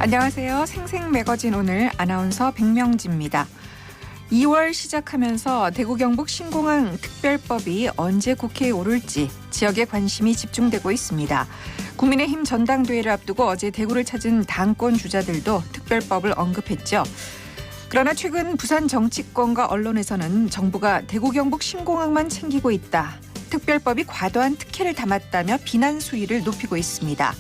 안녕하세요. 생생매거진 오늘 아나운서 백명지입니다. 2월 시작하면서 대구 경북 신공항 특별법이 언제 국회에 오를지 지역에 관심이 집중되고 있습니다. 국민의힘 전당대회를 앞두고 어제 대구를 찾은 당권 주자들도 특별법을 언급했죠. 그러나 최근 부산 정치권과 언론에서는 정부가 대구 경북 신공항만 챙기고 있다. 특별법이 과도한 특혜를 담았다며 비난 수위를 높이고 있습니다.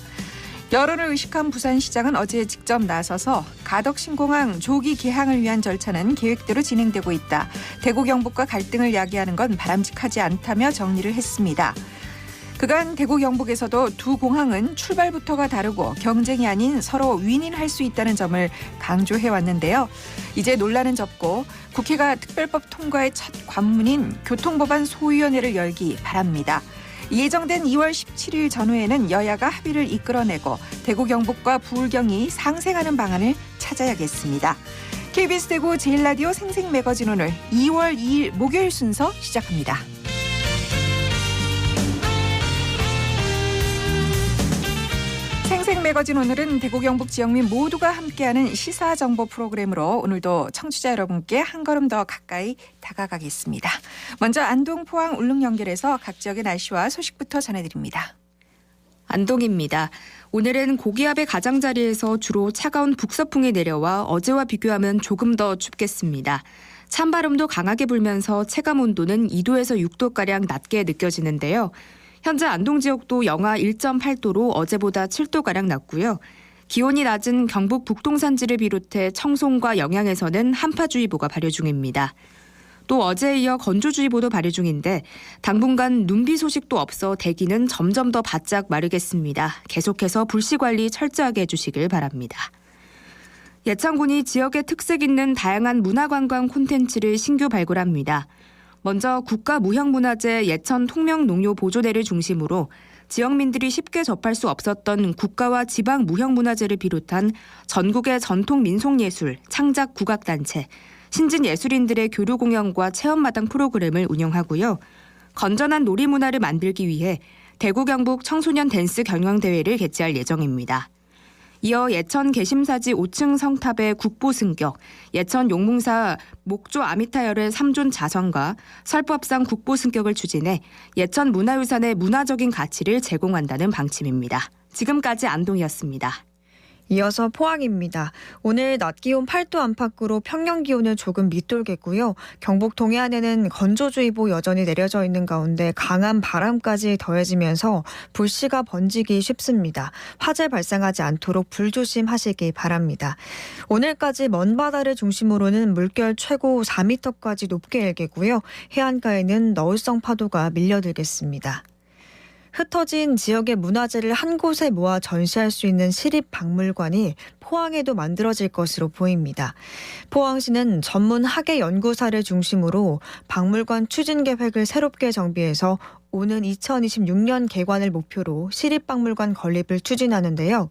여론을 의식한 부산시장은 어제 직접 나서서 가덕 신공항 조기 개항을 위한 절차는 계획대로 진행되고 있다. 대구 경북과 갈등을 야기하는 건 바람직하지 않다며 정리를 했습니다. 그간 대구 경북에서도 두 공항은 출발부터가 다르고 경쟁이 아닌 서로 윈윈할 수 있다는 점을 강조해왔는데요. 이제 논란은 접고 국회가 특별법 통과의 첫 관문인 교통법안 소위원회를 열기 바랍니다. 예정된 2월 17일 전후에는 여야가 합의를 이끌어내고 대구 경북과 부울경이 상생하는 방안을 찾아야겠습니다. KBS 대구 제1라디오 생생매거진 오늘 2월 2일 목요일 순서 시작합니다. 생생매거진 오늘은 대구 경북 지역민 모두가 함께하는 시사정보 프로그램으로 오늘도 청취자 여러분께 한 걸음 더 가까이 다가가겠습니다. 먼저 안동, 포항, 울릉 연결해서 각 지역의 날씨와 소식부터 전해드립니다. 안동입니다. 오늘은 고기압의 가장자리에서 주로 차가운 북서풍이 내려와 어제와 비교하면 조금 더 춥겠습니다. 찬바람도 강하게 불면서 체감온도는 2도에서 6도가량 낮게 느껴지는데요. 현재 안동 지역도 영하 1.8도로 어제보다 7도가량 낮고요. 기온이 낮은 경북 북동산지를 비롯해 청송과 영양에서는 한파주의보가 발효 중입니다. 또 어제에 이어 건조주의보도 발효 중인데 당분간 눈비 소식도 없어 대기는 점점 더 바짝 마르겠습니다. 계속해서 불씨관리 철저하게 해주시길 바랍니다. 예천군이 지역의 특색 있는 다양한 문화관광 콘텐츠를 신규 발굴합니다. 먼저 국가무형문화재 예천 통명농료보존회를 중심으로 지역민들이 쉽게 접할 수 없었던 국가와 지방 무형문화재를 비롯한 전국의 전통 민속예술, 창작 국악단체, 신진예술인들의 교류 공연과 체험마당 프로그램을 운영하고요. 건전한 놀이문화를 만들기 위해 대구 경북 청소년 댄스 경연대회를 개최할 예정입니다. 이어 예천 개심사지 5층 성탑의 국보승격, 예천 용뭉사 목조 아미타열의 3존 자선과 설법상 국보승격을 추진해 예천 문화유산의 문화적인 가치를 제공한다는 방침입니다. 지금까지 안동이었습니다. 이어서 포항입니다. 오늘 낮 기온 8도 안팎으로 평년 기온은 조금 밑돌겠고요. 경북 동해안에는 건조주의보 여전히 내려져 있는 가운데 강한 바람까지 더해지면서 불씨가 번지기 쉽습니다. 화재 발생하지 않도록 불조심하시기 바랍니다. 오늘까지 먼바다를 중심으로는 물결 최고 4m까지 높게 일겠고요. 해안가에는 너울성 파도가 밀려들겠습니다. 흩어진 지역의 문화재를 한 곳에 모아 전시할 수 있는 시립박물관이 포항에도 만들어질 것으로 보입니다. 포항시는 전문 학예 연구사를 중심으로 박물관 추진 계획을 새롭게 정비해서 오는 2026년 개관을 목표로 시립박물관 건립을 추진하는데요.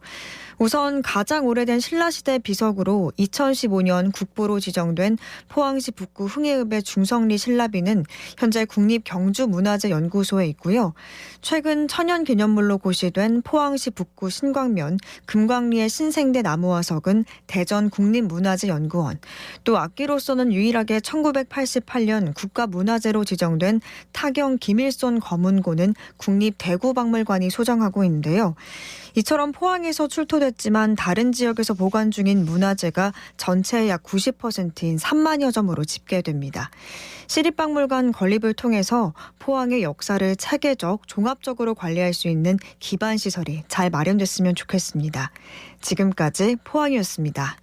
우선 가장 오래된 신라시대 비석으로 2015년 국보로 지정된 포항시 북구 흥해읍의 중성리 신라비는 현재 국립경주문화재연구소에 있고요. 최근 천연기념물로 고시된 포항시 북구 신광면, 금광리의 신생대 나무화석은 대전 국립문화재연구원, 또 악기로서는 유일하게 1988년 국가문화재로 지정된 타경 김일손 검은고는 국립대구박물관이 소장하고 있는데요. 이처럼 포항에서 출토됐지만 다른 지역에서 보관 중인 문화재가 전체의 약 90%인 3만여 점으로 집계됩니다. 시립박물관 건립을 통해서 포항의 역사를 체계적, 종합적으로 관리할 수 있는 기반 시설이 잘 마련됐으면 좋겠습니다. 지금까지 포항이었습니다.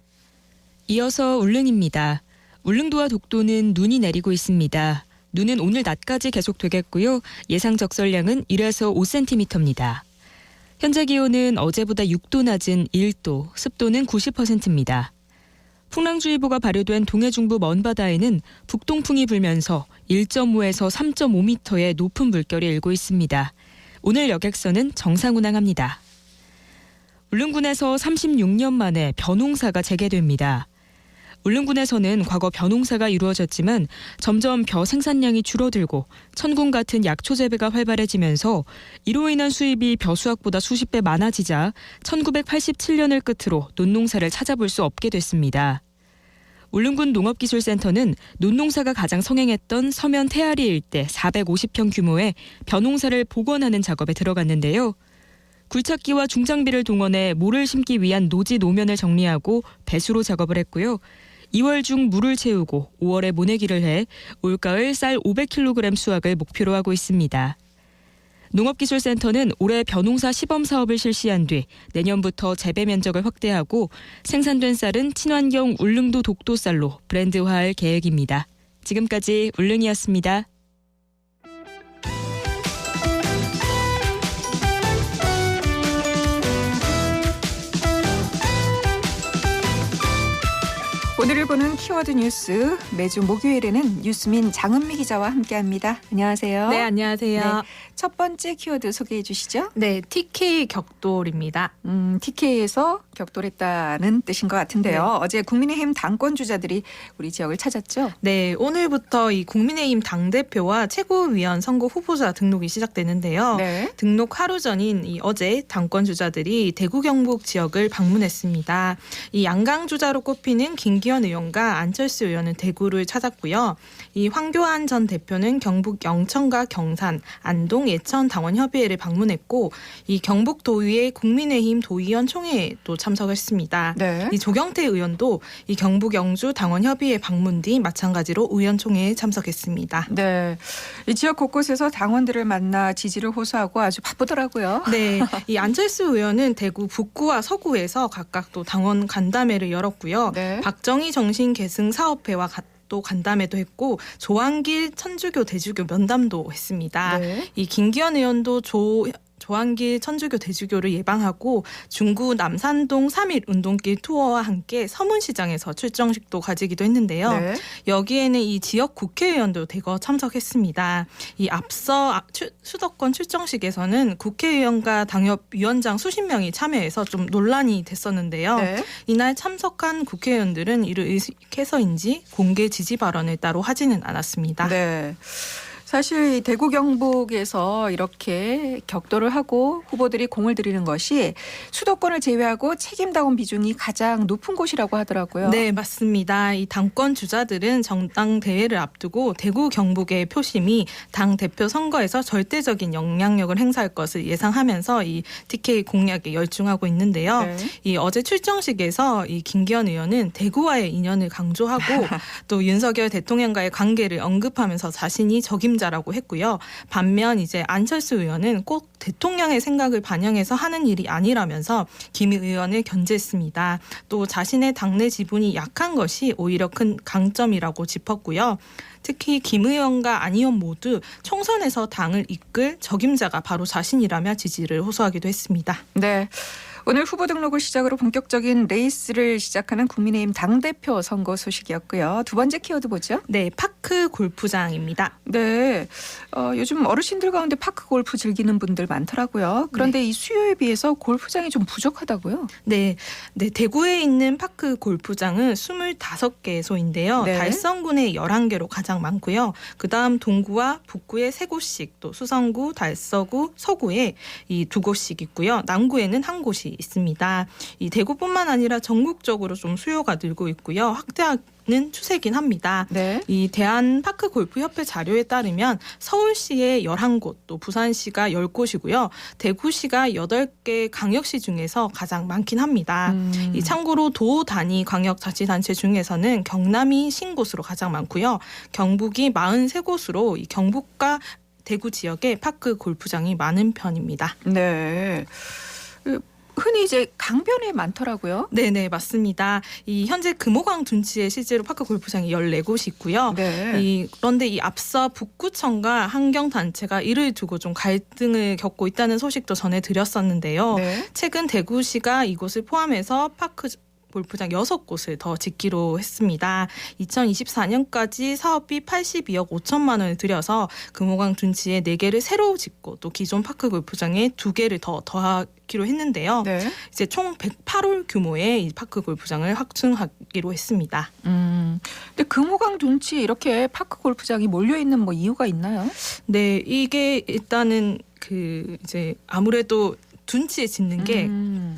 이어서 울릉입니다. 울릉도와 독도는 눈이 내리고 있습니다. 눈은 오늘 낮까지 계속되겠고요. 예상 적설량은 1에서 5cm입니다. 현재 기온은 어제보다 6도 낮은 1도, 습도는 90%입니다. 풍랑주의보가 발효된 동해중부 먼바다에는 북동풍이 불면서 1.5에서 3.5m의 높은 물결이 일고 있습니다. 오늘 여객선은 정상 운항합니다. 울릉군에서 36년 만에 벼농사가 재개됩니다. 울릉군에서는 과거 벼농사가 이루어졌지만 점점 벼 생산량이 줄어들고 천군 같은 약초 재배가 활발해지면서 이로 인한 수입이 벼 수확보다 수십 배 많아지자 1987년을 끝으로 논농사를 찾아볼 수 없게 됐습니다. 울릉군 농업기술센터는 논농사가 가장 성행했던 서면 태아리 일대 450평 규모의 벼농사를 복원하는 작업에 들어갔는데요. 굴착기와 중장비를 동원해 모를 심기 위한 노지 노면을 정리하고 배수로 작업을 했고요. 2월 중 물을 채우고 5월에 모내기를 해 올가을 쌀 500kg 수확을 목표로 하고 있습니다. 농업기술센터는 올해 벼농사 시범 사업을 실시한 뒤 내년부터 재배 면적을 확대하고 생산된 쌀은 친환경 울릉도 독도쌀로 브랜드화할 계획입니다. 지금까지 울릉이었습니다. 오늘을 보는 키워드 뉴스, 매주 목요일에는 뉴스민 장은미 기자와 함께합니다. 안녕하세요. 네, 안녕하세요. 네, 첫 번째 키워드 소개해 주시죠. 네, TK 격돌입니다. TK에서 격돌했다는 뜻인 것 같은데요. 네. 어제 국민의힘 당권 주자들이 우리 지역을 찾았죠. 네, 오늘부터 이 국민의힘 당대표와 최고위원 선거 후보자 등록이 시작되는데요. 네. 등록 하루 전인 어제 당권 주자들이 대구 경북 지역을 방문했습니다. 이 양강 주자로 꼽히는 김기현 의원과 안철수 의원은 대구를 찾았고요. 이 황교안 전 대표는 경북 영천과 경산, 안동, 예천 당원협의회를 방문했고 이 경북 도의회 국민의힘 도의원 총회에 또 참석했습니다. 네. 이 조경태 의원도 이 경북 영주 당원협의회 방문 뒤 마찬가지로 의원총회에 참석했습니다. 네, 이 지역 곳곳에서 당원들을 만나 지지를 호소하고 아주 바쁘더라고요. 네, 이 안철수 의원은 대구 북구와 서구에서 각각 또 당원 간담회를 열었고요. 네. 박정희 정신계승사업회와 또 간담회도 했고 조한길 천주교 대주교 면담도 했습니다. 네. 이 김기현 의원도 조한길 천주교 대주교를 예방하고 중구 남산동 3.1 운동길 투어와 함께 서문시장에서 출정식도 가지기도 했는데요. 네. 여기에는 이 지역 국회의원도 대거 참석했습니다. 이 앞서 수도권 출정식에서는 국회의원과 당협위원장 수십 명이 참여해서 좀 논란이 됐었는데요. 네. 이날 참석한 국회의원들은 이를 의식해서인지 공개 지지 발언을 따로 하지는 않았습니다. 네. 사실 대구 경북에서 이렇게 격돌을 하고 후보들이 공을 들이는 것이 수도권을 제외하고 책임다운 비중이 가장 높은 곳이라고 하더라고요. 네, 맞습니다. 이 당권 주자들은 정당 대회를 앞두고 대구 경북의 표심이 당 대표 선거에서 절대적인 영향력을 행사할 것을 예상하면서 이 TK 공략에 열중하고 있는데요. 네. 이 어제 출정식에서 이 김기현 의원은 대구와의 인연을 강조하고 또 윤석열 대통령과의 관계를 언급하면서 자신이 적임자라고 했고요. 반면 이제 안철수 의원은 꼭 대통령의 생각을 반영해서 하는 일이 아니라면서 김 의원을 견제했습니다. 또 자신의 당내 지분이 약한 것이 오히려 큰 강점이라고 짚었고요. 특히 김 의원과 안 의원 모두 총선에서 당을 이끌 적임자가 바로 자신이라며 지지를 호소하기도 했습니다. 네. 오늘 후보 등록을 시작으로 본격적인 레이스를 시작하는 국민의힘 당대표 선거 소식이었고요. 두 번째 키워드 보죠. 네, 파크 골프장입니다. 네. 요즘 어르신들 가운데 파크 골프 즐기는 분들 많더라고요. 그런데 이 수요에 비해서 골프장이 좀 부족하다고요? 네, 대구에 있는 파크 골프장은 25개소인데요. 네. 달성군에 11개로 가장 많고요. 그다음 동구와 북구에 3곳씩, 또 수성구, 달서구, 서구에 이 2곳씩 있고요. 남구에는 한 곳이 있습니다. 이 대구뿐만 아니라 전국적으로 좀 수요가 늘고 있고요. 확대하는 추세긴 합니다. 네. 이 대한파크골프협회 자료에 따르면 서울시에 11곳, 또 부산시가 10곳이고요. 대구시가 8개 광역시 중에서 가장 많긴 합니다. 이 참고로 도 단위 광역자치단체 중에서는 경남이 50곳으로 가장 많고요. 경북이 43곳으로 이 경북과 대구 지역에 파크 골프장이 많은 편입니다. 네. 흔히 이제 강변에 많더라고요. 네네, 맞습니다. 이 현재 금호강 둔치에 실제로 파크 골프장이 14곳이 있고요. 네. 그런데 이 앞서 북구청과 환경단체가 이를 두고 좀 갈등을 겪고 있다는 소식도 전해드렸었는데요. 네. 최근 대구시가 이곳을 포함해서 파크 골프장 6곳을 더 짓기로 했습니다. 2024년까지 사업비 82억 5천만 원을 들여서 금호강 둔치에 4개를 새로 짓고 또 기존 파크 골프장에 2개를 더하기로 했는데요. 네. 이제 총 108홀 규모의 이 파크 골프장을 확충하기로 했습니다. 근데 금호강 둔치에 이렇게 파크 골프장이 몰려 있는 뭐 이유가 있나요? 네, 이게 일단은 이제 아무래도 둔치에 짓는 게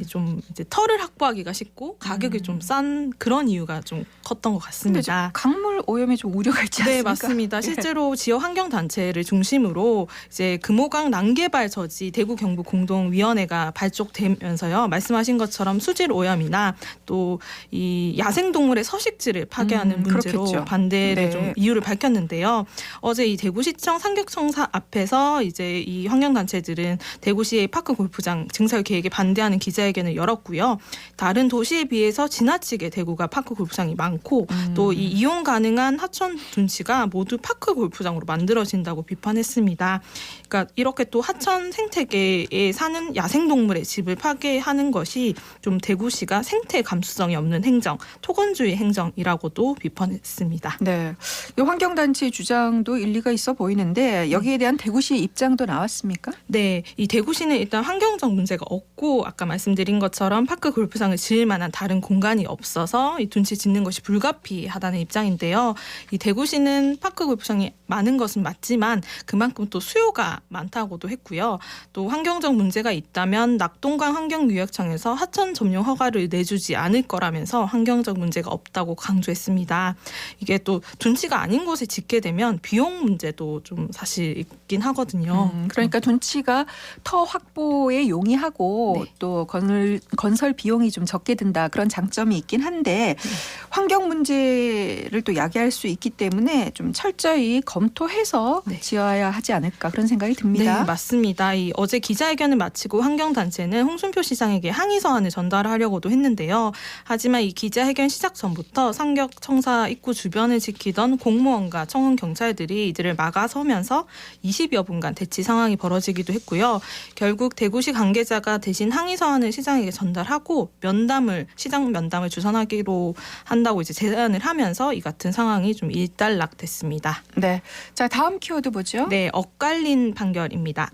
좀 이제 털을 확보하기가 쉽고 가격이 좀 싼 그런 이유가 좀 컸던 것 근데 같습니다. 강물 오염에 좀 우려가 있지 않습니까? 네, 맞습니다. 예. 실제로 지역 환경 단체를 중심으로 이제 금호강 난개발 저지 대구 경북 공동위원회가 발족되면서요. 말씀하신 것처럼 수질 오염이나 또 이 야생 동물의 서식지를 파괴하는 문제로 그렇겠죠. 반대를 네. 좀 이유를 밝혔는데요. 어제 이 대구시청 상격청사 앞에서 이제 이 환경 단체들은 대구시의 파크 골프장 증설 계획에 반대하는 기자회견을 열었고요. 다른 도시에 비해서 지나치게 대구가 파크 골프장이 많고 또 이 이용 가능한 하천 둔치가 모두 파크 골프장으로 만들어진다고 비판했습니다. 그러니까 이렇게 또 하천 생태계에 사는 야생동물의 집을 파괴하는 것이 좀 대구시가 생태 감수성이 없는 행정, 토건주의 행정이라고도 비판했습니다. 네, 이 환경단체 주장도 일리가 있어 보이는데 여기에 대한 대구시의 입장도 나왔습니까? 네, 이 대구시는 일단 환경적 문제가 없고 아까 말씀드린 것처럼 파크 골프장을 지을 만한 다른 공간이 없어서 이 둔치 짓는 것이 불가피하다는 입장인데요. 이 대구시는 파크 골프장이 많은 것은 맞지만 그만큼 또 수요가 많다고도 했고요. 또 환경적 문제가 있다면 낙동강 환경유역청에서 하천 점용 허가를 내주지 않을 거라면서 환경적 문제가 없다고 강조했습니다. 이게 또 둔치가 아닌 곳에 짓게 되면 비용 문제도 좀 사실 있긴 하거든요. 그러니까 둔치가 터 확보에 용이하고 네. 또 건설 비용이 좀 적게 든다 그런 장점이 있긴 한데 환경 문제를 또 야기할 수 있기 때문에 좀 철저히 검토해서 네. 지어야 하지 않을까 그런 생각이 듭니다. 네, 맞습니다. 이 어제 기자회견을 마치고 환경단체는 홍순표 시장에게 항의 서한을 전달하려고도 했는데요. 하지만 이 기자회견 시작 전부터 상격청사 입구 주변을 지키던 공무원과 청원 경찰들이 이들을 막아서면서 20여 분간 대치 상황이 벌어지기도 했고요. 결국 대구시 관계자가 대신 항의 서한을 시장에게 전달하고 시장 면담을 주선하기로 한다고 이제 제안을 하면서 이 같은 상황이 좀 일단락됐습니다. 네, 자 다음 키워드 보죠. 네, 엇갈린 판결입니다.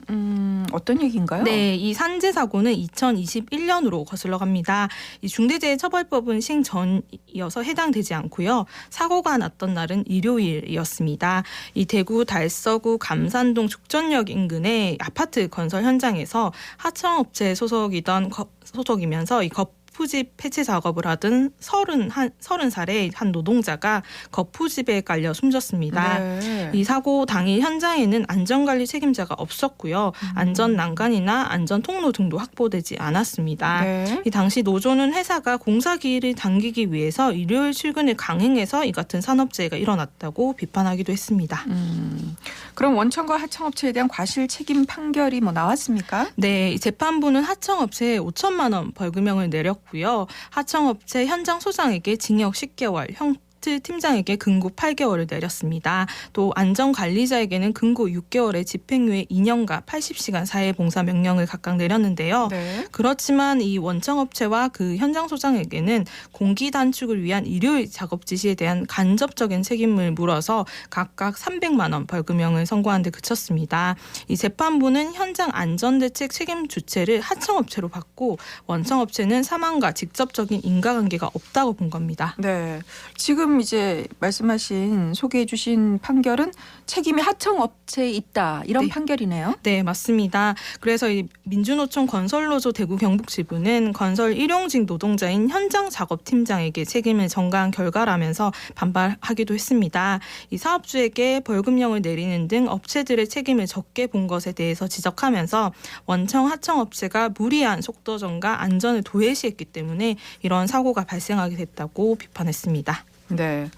어떤 얘기인가요? 네, 이 산재 사고는 2021년으로 거슬러 갑니다. 이 중대재해처벌법은 시행 전이어서 해당되지 않고요. 사고가 났던 날은 일요일이었습니다. 이 대구 달서구 감산동 죽전역 인근의 아파트 건설 현장에서 하청업체 소속이면서 이 거푸집 폐쇄 작업을 하던 30살의 한 노동자가 거푸집에 깔려 숨졌습니다. 네. 이 사고 당일 현장에는 안전관리 책임자가 없었고요. 안전 난간이나 안전 통로 등도 확보되지 않았습니다. 네. 이 당시 노조는 회사가 공사 기일을 당기기 위해서 일요일 출근을 강행해서 이 같은 산업재해가 일어났다고 비판하기도 했습니다. 그럼 원청과 하청업체에 대한 과실 책임 판결이 뭐 나왔습니까? 네, 이 재판부는 하청업체에 5천만 원 벌금형을 내렸고요. 하청업체 현장 소장에게 징역 10개월, 팀장에게 금고 8개월을 내렸습니다. 또 안전관리자에게는 금고 6개월에 집행유예 2년과 80시간 사회봉사 명령을 각각 내렸는데요. 네. 그렇지만 이 원청업체와 그 현장 소장에게는 공기 단축을 위한 일요일 작업 지시에 대한 간접적인 책임을 물어서 각각 300만 원 벌금형을 선고한 데 그쳤습니다. 이 재판부는 현장 안전대책 책임 주체를 하청업체로 받고 원청업체는 사망과 직접적인 인과관계가 없다고 본 겁니다. 네. 지금 이제 말씀하신 소개해 주신 판결은 책임이 하청업체에 있다. 이런 네. 판결이네요. 네, 맞습니다. 그래서 이 민주노총 건설노조 대구 경북지부는 건설 일용직 노동자인 현장 작업팀장에게 책임을 전가한 결과라면서 반발하기도 했습니다. 이 사업주에게 벌금형을 내리는 등 업체들의 책임을 적게 본 것에 대해서 지적하면서 원청 하청업체가 무리한 속도 전가 안전을 도외시했기 때문에 이런 사고가 발생하게 됐다고 비판했습니다. 네.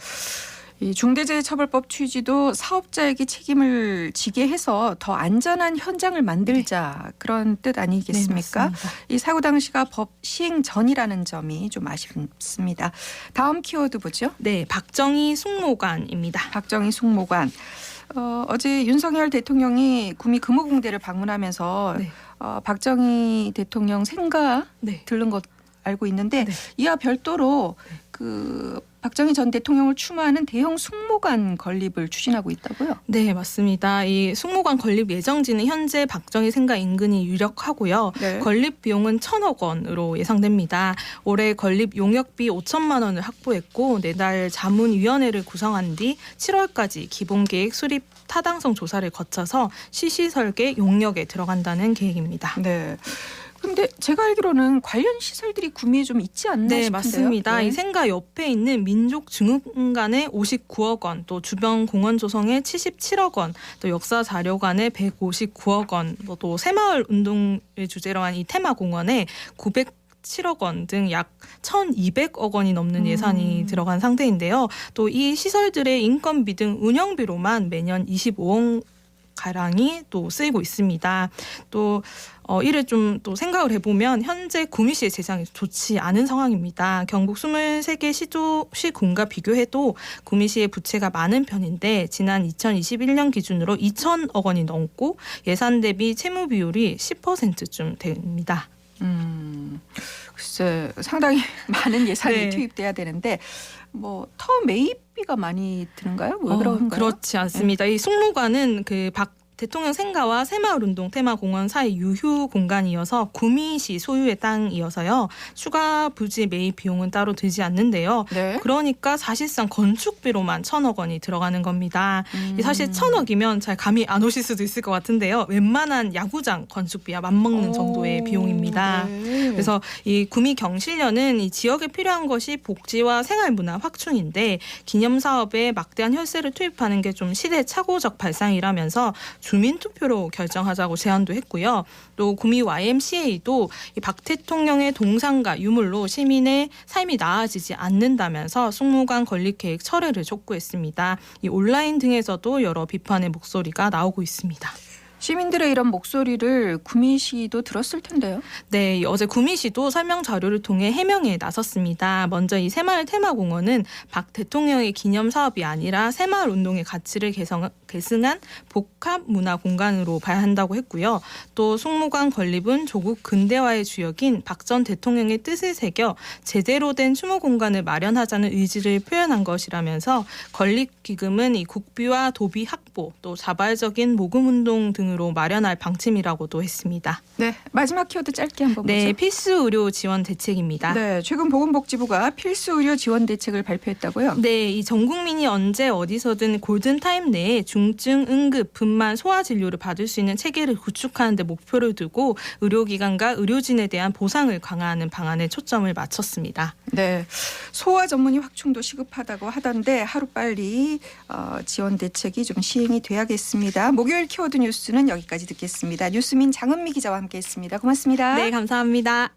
이 중대재해처벌법 취지도 사업자에게 책임을 지게 해서 더 안전한 현장을 만들자 그런 뜻 아니겠습니까? 네, 맞습니다. 이 사고 당시가 법 시행 전이라는 점이 좀 아쉽습니다. 다음 키워드 보죠. 네, 박정희 숙모관입니다. 박정희 숙모관. 어제 윤석열 대통령이 구미 금호공대를 방문하면서 네. 박정희 대통령 생가 네. 들른 것 알고 있는데 네. 이와 별도로 그 박정희 전 대통령을 추모하는 대형 숭모관 건립을 추진하고 있다고요? 네, 맞습니다. 이 숭모관 건립 예정지는 현재 박정희 생가 인근이 유력하고요. 네. 건립 비용은 1,000억 원으로 예상됩니다. 올해 건립 용역비 5천만 원을 확보했고 내달 자문위원회를 구성한 뒤 7월까지 기본계획 수립 타당성 조사를 거쳐서 시시 설계 용역에 들어간다는 계획입니다. 네. 근데 제가 알기로는 관련 시설들이 구미에 좀 있지 않나 네, 싶은데요. 맞습니다. 네. 이 생가 옆에 있는 민족증후관에 59억 원, 또 주변 공원 조성에 77억 원, 또 역사자료관에 159억 원, 또 새마을 운동을 주제로 한 이 테마공원에 907억 원 등 약 1,200억 원이 넘는 예산이 들어간 상태인데요. 또 이 시설들의 인건비 등 운영비로만 매년 25억 가량이 또 쓰이고 있습니다. 또 이를 좀 또 생각을 해보면 현재 구미시의 재정이 좋지 않은 상황입니다. 경북 23개 시군과 비교해도 구미시의 부채가 많은 편인데 지난 2021년 기준으로 2천억 원이 넘고 예산 대비 채무 비율이 10%쯤 됩니다. 글쎄 상당히 많은 예산이 네. 투입돼야 되는데 뭐 터 매입비가 많이 드는가요? 왜 그런가요? 그렇지 않습니다. 이 숭모관은 그 박 대통령 생가와 새마을운동 테마공원 사이 유휴 공간이어서 구미시 소유의 땅이어서요. 추가 부지 매입 비용은 따로 들지 않는데요. 네. 그러니까 사실상 건축비로만 1,000억 원이 들어가는 겁니다. 이 사실 1,000억이면 잘 감이 안 오실 수도 있을 것 같은데요. 웬만한 야구장 건축비와 맞먹는 정도의 비용입니다. 네. 그래서 이 구미 경실련은 이 지역에 필요한 것이 복지와 생활문화 확충인데 기념 사업에 막대한 혈세를 투입하는 게 좀 시대착오적 발상이라면서 주민투표로 결정하자고 제안도 했고요. 또 구미 YMCA도 이 박 대통령의 동상과 유물로 시민의 삶이 나아지지 않는다면서 숭모관 건립 계획 철회를 촉구했습니다. 이 온라인 등에서도 여러 비판의 목소리가 나오고 있습니다. 시민들의 이런 목소리를 구미시도 들었을 텐데요. 네, 어제 구미시도 설명 자료를 통해 해명에 나섰습니다. 먼저 이 새마을 테마공원은 박 대통령의 기념 사업이 아니라 새마을 운동의 가치를 계승한 복합 문화 공간으로 봐야 한다고 했고요. 또 숭모관 건립은 조국 근대화의 주역인 박 전 대통령의 뜻을 새겨 제대로 된 추모 공간을 마련하자는 의지를 표현한 것이라면서 건립 기금은 이 국비와 도비 확보, 또 자발적인 모금 운동 등으로 마련할 방침이라고도 했습니다. 네, 마지막 키워드 짧게 한번 네, 보죠. 필수 의료 지원 대책입니다. 네, 최근 보건복지부가 필수 의료 지원 대책을 발표했다고요? 네, 이 전 국민이 언제 어디서든 골든타임 내에 중증, 응급, 분만, 소아 진료를 받을 수 있는 체계를 구축하는 데 목표를 두고 의료기관과 의료진에 대한 보상을 강화하는 방안에 초점을 맞췄습니다. 네, 소아 전문의 확충도 시급하다고 하던데 하루빨리 지원 대책이 좀 시행이 돼야겠습니다. 목요일 키워드 뉴스는 여기까지 듣겠습니다. 뉴스민 장은미 기자와 함께했습니다. 고맙습니다. 네, 감사합니다.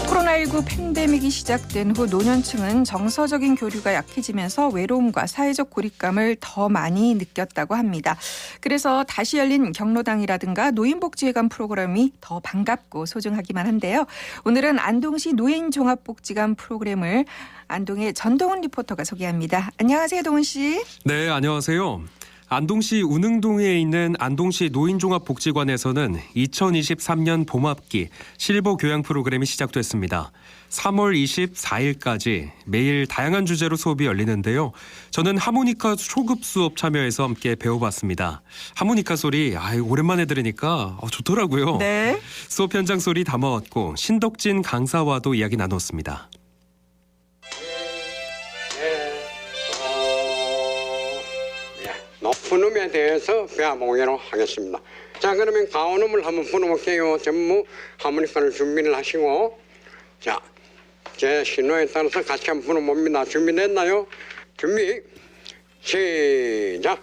코로나19 팬데믹이 시작된 후 노년층은 정서적인 교류가 약해지면서 외로움과 사회적 고립감을 더 많이 느꼈다고 합니다. 그래서 다시 열린 경로당이라든가 노인복지회관 프로그램이 더 반갑고 소중하기만 한데요. 오늘은 안동시 노인종합복지관 프로그램을 안동의 전동훈 리포터가 소개합니다. 안녕하세요, 동훈 씨. 네, 안녕하세요. 안동시 운흥동에 있는 안동시 노인종합복지관에서는 2023년 봄학기 실버 교양 프로그램이 시작됐습니다. 3월 24일까지 매일 다양한 주제로 수업이 열리는데요. 저는 하모니카 초급 수업 참여해서 함께 배워봤습니다. 하모니카 소리 오랜만에 들으니까 좋더라고요. 네. 수업 현장 소리 담아왔고 신덕진 강사와도 이야기 나눴습니다. 높은 음에 대해서 배워보도록 하겠습니다. 자, 그러면 가온음을 한번 불어볼게요. 전부 하모니카를 준비를 하시고, 자, 제 신호에 따라서 같이 한번 불어봅니다. 준비됐나요? 준비, 시작.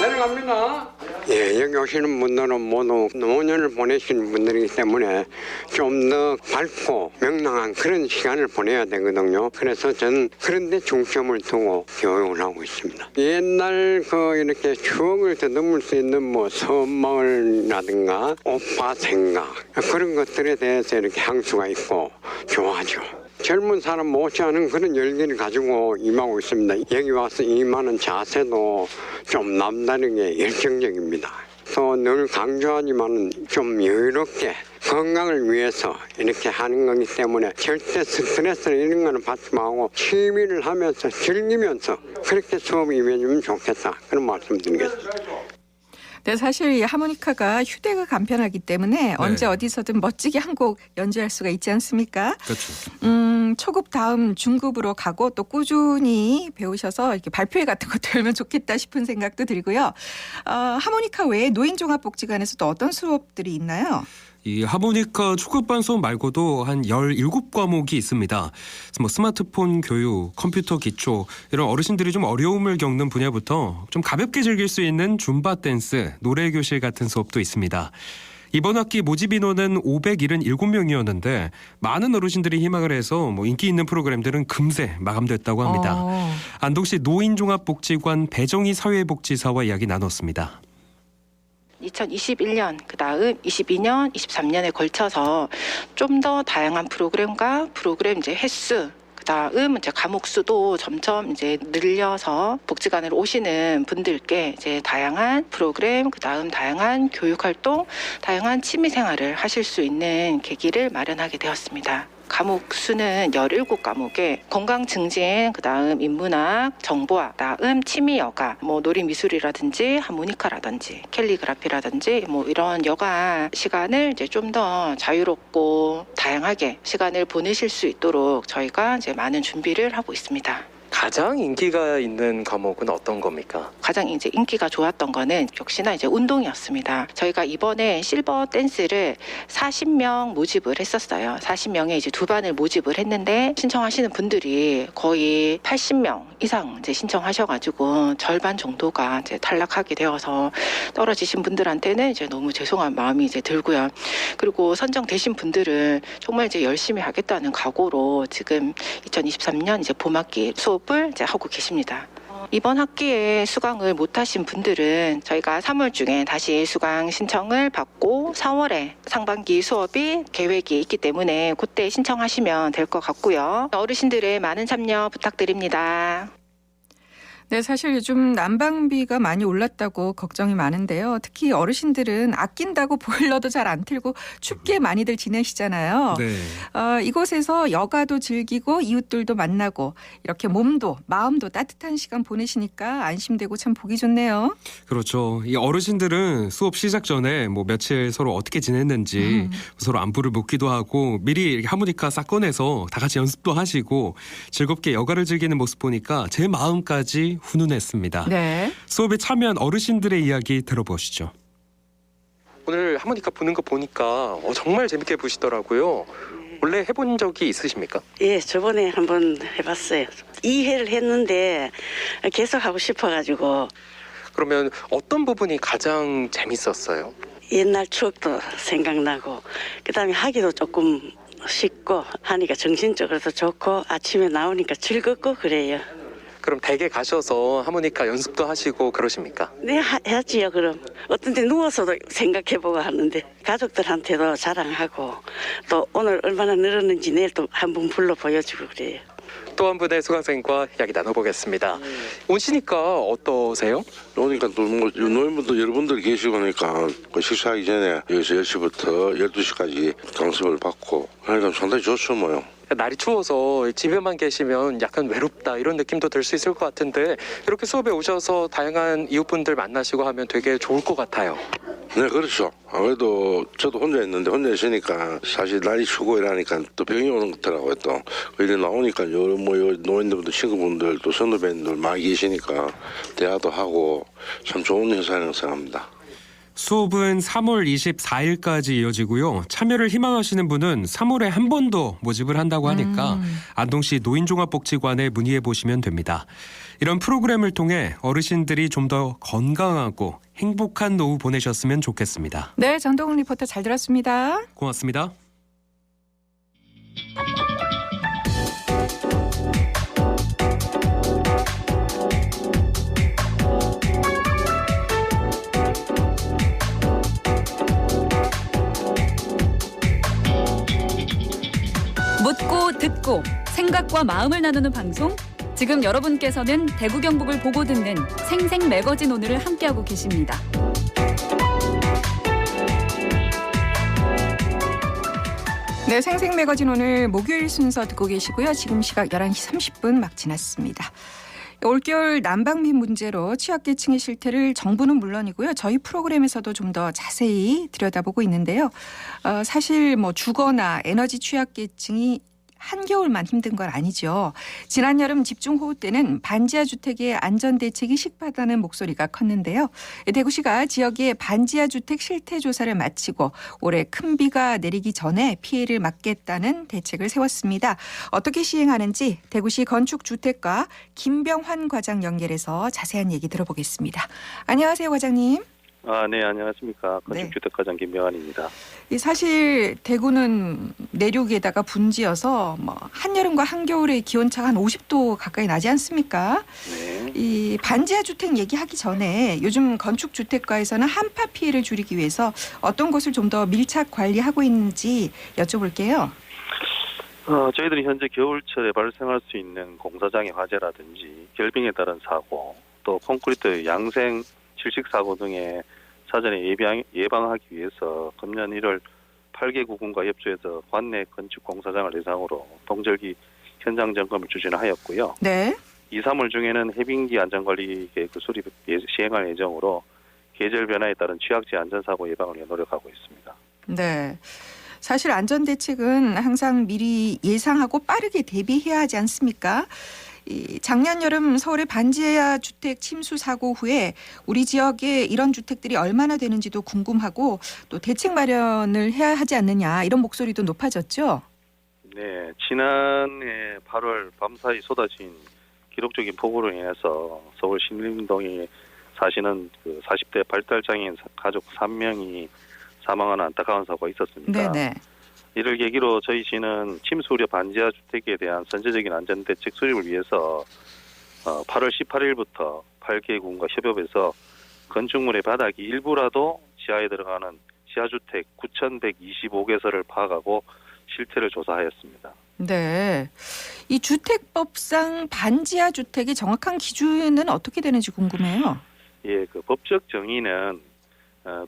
내려갑니다. 예, 여기 오시는 분들은 모두 노년을 보내신 분들이기 때문에 좀 더 밝고 명랑한 그런 시간을 보내야 되거든요. 그래서 저는 그런 데 중점을 두고 교육을 하고 있습니다. 옛날 이렇게 추억을 더듬을 수 있는 섬마을이라든가 오빠 생각 그런 것들에 대해서 이렇게 향수가 있고 좋아하죠. 젊은 사람 못지않은 그런 열기를 가지고 임하고 있습니다. 여기 와서 임하는 자세도 좀 남다르게 열정적입니다. 또 늘 강조하지만 좀 여유롭게 건강을 위해서 이렇게 하는 거기 때문에 절대 스트레스 이런 거는 받지 말고 취미를 하면서 즐기면서 그렇게 수업이 임해주면 좋겠다. 그런 말씀 드리겠습니다. 네, 사실 이 하모니카가 휴대가 간편하기 때문에 언제 어디서든 멋지게 한 곡 연주할 수가 있지 않습니까? 그렇죠. 초급 다음 중급으로 가고 또 꾸준히 배우셔서 이렇게 발표회 같은 것도 열면 좋겠다 싶은 생각도 들고요. 하모니카 외에 노인종합복지관에서 또 어떤 수업들이 있나요? 이 하모니카 초급반 수업 말고도 한 17과목이 있습니다. 뭐 스마트폰 교육, 컴퓨터 기초 이런 어르신들이 좀 어려움을 겪는 분야부터 좀 가볍게 즐길 수 있는 줌바 댄스, 노래 교실 같은 수업도 있습니다. 이번 학기 모집 인원은 577명이었는데 많은 어르신들이 희망을 해서 뭐 인기 있는 프로그램들은 금세 마감됐다고 합니다. 안동시 노인종합복지관 배정희 사회복지사와 이야기 나눴습니다. 2021년, 그다음 22년, 23년에 걸쳐서 좀 더 다양한 프로그램과 프로그램 이제 횟수, 그다음 이제 과목 수도 점점 이제 늘려서 복지관으로 오시는 분들께 이제 다양한 프로그램, 그다음 다양한 교육 활동, 다양한 취미 생활을 하실 수 있는 계기를 마련하게 되었습니다. 과목 수는 17과목에 건강 증진, 그다음 인문학, 정보학, 그다음 취미 여가, 뭐 놀이미술이라든지 하모니카라든지 캘리그라피라든지 뭐 이런 여가 시간을 이제 좀 더 자유롭고 다양하게 시간을 보내실 수 있도록 저희가 이제 많은 준비를 하고 있습니다. 가장 인기가 있는 과목은 어떤 겁니까? 가장 이제 인기가 좋았던 거는 역시나 이제 운동이었습니다. 저희가 이번에 실버 댄스를 40명 모집을 했었어요. 40명에 이제 2반을 모집을 했는데 신청하시는 분들이 거의 80명 이상 이제 신청하셔가지고 절반 정도가 이제 탈락하게 되어서 떨어지신 분들한테는 이제 너무 죄송한 마음이 이제 들고요. 그리고 선정되신 분들은 정말 이제 열심히 하겠다는 각오로 지금 2023년 이제 봄학기 수업을 이제 하고 계십니다. 이번 학기에 수강을 못하신 분들은 저희가 3월 중에 다시 수강 신청을 받고 4월에 상반기 수업이 계획이 있기 때문에 그때 신청하시면 될 것 같고요. 어르신들의 많은 참여 부탁드립니다. 네, 사실 요즘 난방비가 많이 올랐다고 걱정이 많은데요. 특히 어르신들은 아낀다고 보일러도 잘 안 틀고 춥게 많이들 지내시잖아요. 네. 이곳에서 여가도 즐기고 이웃들도 만나고 이렇게 몸도 마음도 따뜻한 시간 보내시니까 안심되고 참 보기 좋네요. 그렇죠. 이 어르신들은 수업 시작 전에 뭐 며칠 서로 어떻게 지냈는지 서로 안부를 묻기도 하고 미리 하모니카 싹 꺼내서 다 같이 연습도 하시고 즐겁게 여가를 즐기는 모습 보니까 제 마음까지 훈훈했습니다. 네. 수업에 참여한 어르신들의 이야기 들어보시죠. 오늘 하모니카 부는 거 보니까 정말 재밌게 부시더라고요. 원래 해본 적이 있으십니까? 예, 저번에 한번 해봤어요. 2회를 했는데 계속 하고 싶어가지고. 그러면 어떤 부분이 가장 재밌었어요? 옛날 추억도 생각나고 그다음에 하기도 조금 쉽고 하니까 정신적으로도 좋고 아침에 나오니까 즐겁고 그래요. 그럼 댁에 가셔서 하모니카 연습도 하시고 그러십니까? 네, 해야지요. 그럼 어떤 때 누워서도 생각해보고 하는데 가족들한테도 자랑하고 또 오늘 얼마나 늘었는지 내일 또 한번 불러 보여주고 그래요. 또 한 분의 수강생과 이야기 나눠보겠습니다. 오시니까 어떠세요? 오니까 또 뭐 노인분들 여러분들 계시고 하니까 식사하기 전에 여기서 10시부터 12시까지 강습을 받고 그러니까 상당히 좋죠 뭐요. 날이 추워서 집에만 계시면 약간 외롭다 이런 느낌도 들 수 있을 것 같은데 이렇게 수업에 오셔서 다양한 이웃분들 만나시고 하면 되게 좋을 것 같아요. 네, 그렇죠. 아무래도 저도 혼자 있는데 혼자 있으니까 사실 날이 추고 이러니까 또 병이 오는 것더라고요. 또 이래 나오니까 여러 뭐 노인들분들 친구분들 또 선후배님들 많이 계시니까 대화도 하고 참 좋은 현상이라고 생각합니다. 수업은 3월 24일까지 이어지고요. 참여를 희망하시는 분은 3월에 한 번 더 모집을 한다고 하니까 안동시 노인종합복지관에 문의해 보시면 됩니다. 이런 프로그램을 통해 어르신들이 좀 더 건강하고 행복한 노후 보내셨으면 좋겠습니다. 네, 전동훈 리포터 잘 들었습니다. 고맙습니다. 묻고 듣고 생각과 마음을 나누는 방송. 지금 여러분께서는 대구 경북을 보고 듣는 생생 매거진 오늘을 함께하고 계십니다. 네, 생생 매거진 오늘 목요일 순서 듣고 계시고요. 지금 시각 11시 30분 막 지났습니다. 올겨울 난방비 문제로 취약계층의 실태를 정부는 물론이고요. 저희 프로그램에서도 좀 더 자세히 들여다보고 있는데요. 사실 뭐 주거나 에너지 취약계층이 한겨울만 힘든 건 아니죠. 지난 여름 집중호우 때는 반지하 주택의 안전대책이 식받다는 목소리가 컸는데요. 대구시가 지역의 반지하 주택 실태 조사를 마치고 올해 큰 비가 내리기 전에 피해를 막겠다는 대책을 세웠습니다. 어떻게 시행하는지 대구시 건축주택과 김병환 과장 연결해서 자세한 얘기 들어보겠습니다. 안녕하세요, 과장님. 네, 안녕하십니까. 건축주택과장 김병환입니다. 사실 대구는 내륙에다가 분지여서 뭐 한여름과 한겨울의 기온차가 한 50도 가까이 나지 않습니까? 네. 이 반지하 주택 얘기하기 전에 요즘 건축주택가에서는 한파 피해를 줄이기 위해서 어떤 것을 좀 더 밀착 관리하고 있는지 여쭤볼게요. 저희들이 현재 겨울철에 발생할 수 있는 공사장의 화재라든지 결빙에 따른 사고, 또 콘크리트 양생 질식 사고 등의 사전에 예방하기 위해서 금년 1월 8개 구군과 협조해서 관내 건축 공사장을 대상으로 동절기 현장 점검을 추진하였고요. 네. 2, 3월 중에는 해빙기 안전관리 계획 수립 시행할 예정으로 계절 변화에 따른 취약지 안전사고 예방을 위해 노력하고 있습니다. 네. 사실 안전대책은 항상 미리 예상하고 빠르게 대비해야 하지 않습니까? 작년 여름 서울의 반지하 주택 침수 사고 후에 우리 지역에 이런 주택들이 얼마나 되는지도 궁금하고 또 대책 마련을 해야 하지 않느냐 이런 목소리도 높아졌죠. 네, 지난해 8월 밤사이 쏟아진 기록적인 폭우로 인해서 서울 신림동에 사시는 그 40대 발달장애인 가족 3명이 사망하는 안타까운 사고가 있었습니다. 네네. 이를 계기로 저희 시는 침수 우려 반지하 주택에 대한 선제적인 안전대책 수립을 위해서 8월 18일부터 8개 군과 협업해서 건축물의 바닥이 일부라도 지하에 들어가는 지하주택 9,125개소를 파악하고 실태를 조사하였습니다. 네. 이 주택법상 반지하 주택의 정확한 기준은 어떻게 되는지 궁금해요. 예, 그 법적 정의는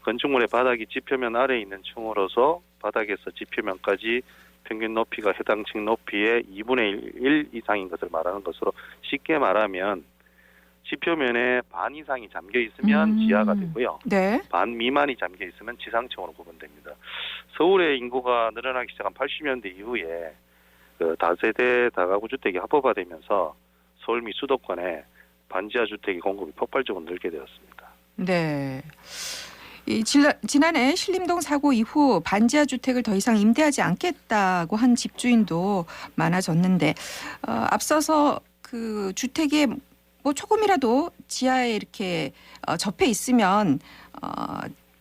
건축물의 바닥이 지표면 아래에 있는 층으로서 바닥에서 지표면까지 평균 높이가 해당 층 높이의 2분의 1 이상인 것을 말하는 것으로, 쉽게 말하면 지표면에 반 이상이 잠겨 있으면 지하가 되고요. 네. 반 미만이 잠겨 있으면 지상층으로 구분됩니다. 서울의 인구가 늘어나기 시작한 80년대 이후에 그 다세대 다가구 주택이 합법화되면서 서울 및 수도권에 반지하 주택의 공급이 폭발적으로 늘게 되었습니다. 네. 지난해 신림동 사고 이후 반지하 주택을 더 이상 임대하지 않겠다고 한 집주인도 많아졌는데 앞서서 그 주택에 뭐 조금이라도 지하에 이렇게 접해 있으면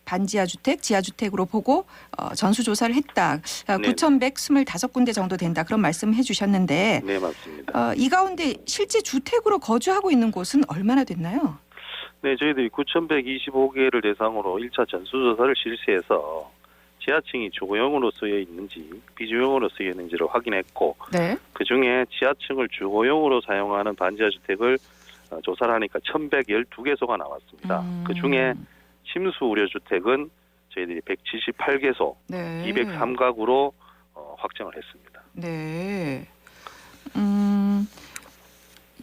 반지하 주택, 지하 주택으로 보고 전수조사를 했다. 9,125군데 정도 된다. 그런 말씀해 주셨는데 네, 맞습니다. 이 가운데 실제 주택으로 거주하고 있는 곳은 얼마나 됐나요? 네, 저희들이 9,125개를 대상으로 1차 전수조사를 실시해서 지하층이 주거용으로 쓰여 있는지 비주용으로 쓰여 있는지를 확인했고, 네. 그중에 지하층을 주거용으로 사용하는 반지하 주택을 조사를 하니까 1,112개소가 나왔습니다. 그중에 침수 우려 주택은 저희들이 178개소, 네. 203가구로 확정을 했습니다. 네.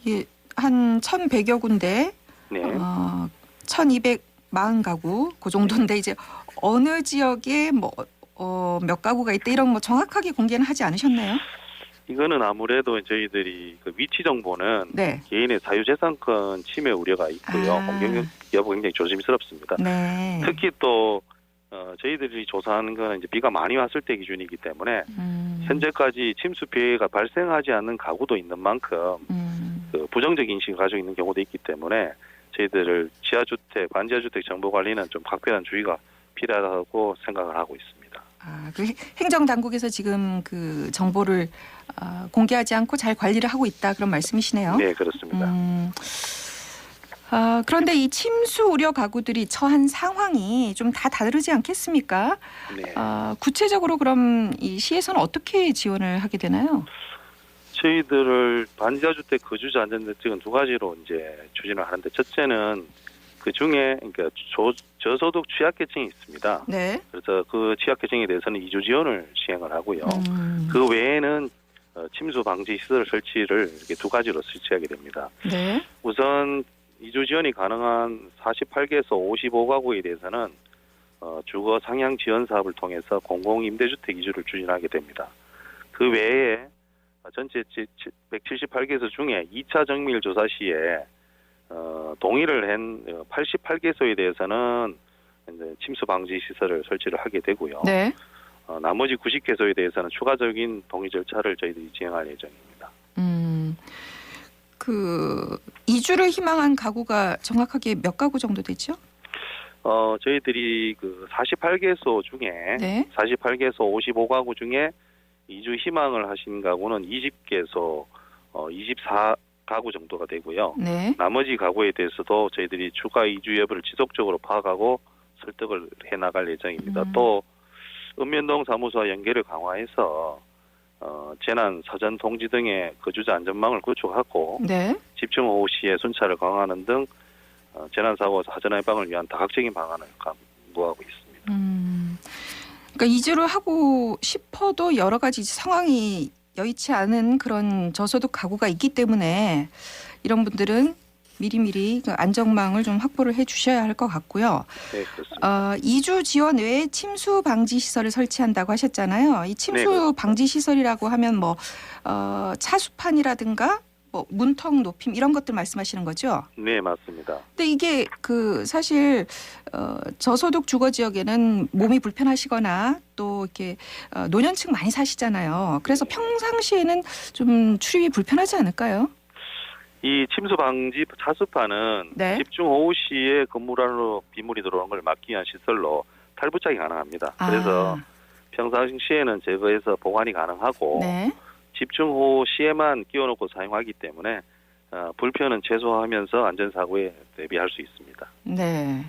이게 한 1,100여 군데, 네. 1,240가구 그 정도인데 이제 어느 지역에 뭐 몇 가구가 있다 이런 뭐 정확하게 공개는 하지 않으셨나요? 이거는 아무래도 저희들이 그 위치 정보는 네. 개인의 사유재산권 침해 우려가 있고요. 공격 여부 굉장히 조심스럽습니다. 네. 특히 또 저희들이 조사하는 거는 이제 비가 많이 왔을 때 기준이기 때문에 현재까지 침수 피해가 발생하지 않는 가구도 있는 만큼 그 부정적 인식을 가지고 있는 경우도 있기 때문에 저희들을 지하주택, 반지하주택 정보 관리는 좀 각별한 주의가 필요하다고 생각을 하고 있습니다. 그 행정당국에서 지금 그 정보를 공개하지 않고 잘 관리를 하고 있다 그런 말씀이시네요. 네, 그렇습니다. 그런데 이 침수 우려 가구들이 처한 상황이 좀 다 다르지 않겠습니까? 네. 구체적으로 그럼 이 시에서는 어떻게 지원을 하게 되나요? 저희들을 반지하주택 거주자 안전대책은 두 가지로 이제 추진을 하는데, 첫째는 그 중에 그러니까 저소득 취약계층이 있습니다. 네. 그래서 그 취약계층에 대해서는 이주 지원을 시행을 하고요. 그 외에는 침수 방지 시설 설치를 이렇게 두 가지로 설치하게 됩니다. 네. 우선 이주 지원이 가능한 48개에서 55가구에 대해서는 주거 상향 지원 사업을 통해서 공공임대주택 이주를 추진하게 됩니다. 그 외에 전체 178개소 중에 2차 정밀 조사 시에 동의를 한 88개소에 대해서는 이제 침수 방지 시설을 설치를 하게 되고요. 네. 나머지 90개소에 대해서는 추가적인 동의 절차를 저희들이 진행할 예정입니다. 그 이주를 희망한 가구가 정확하게 몇 가구 정도 되죠? 저희들이 그 48개소 중에 네. 48개소 55가구 중에 이주 희망을 하신 가구는 20개소 24가구 정도가 되고요. 네. 나머지 가구에 대해서도 저희들이 추가 이주 여부를 지속적으로 파악하고 설득을 해나갈 예정입니다. 또 읍면동 사무소와 연계를 강화해서 재난 사전 통지 등의 거주자 안전망을 구축하고 네. 집중호우 시에 순찰을 강화하는 등 재난사고 사전 예방을 위한 다각적인 방안을 강구하고 있습니다. 그러니까 이주를 하고 싶어도 여러 가지 상황이 여의치 않은 그런 저소득 가구가 있기 때문에 이런 분들은 미리미리 그 안전망을 좀 확보를 해 주셔야 할 것 같고요. 네, 그렇습니다. 이주 지원 외에 침수 방지 시설을 설치한다고 하셨잖아요. 이 침수 네, 방지 시설이라고 하면 뭐 차수판이라든가 뭐 문턱 높임 이런 것들 말씀하시는 거죠? 네, 맞습니다. 근데 이게 그 사실 저소득 주거 지역에는 몸이 불편하시거나 또 이렇게 노년층 많이 사시잖아요. 그래서 평상시에는 좀 출입이 불편하지 않을까요? 이 침수 방지 차수판은 네. 집중호우 시에 건물 안으로 빗물이 들어오는 걸 막기 위한 시설로 탈부착이 가능합니다. 그래서 평상시에는 제거해서 보관이 가능하고 네. 집중호우 시에만 끼워놓고 사용하기 때문에 불편은 최소화하면서 안전사고에 대비할 수 있습니다. 네.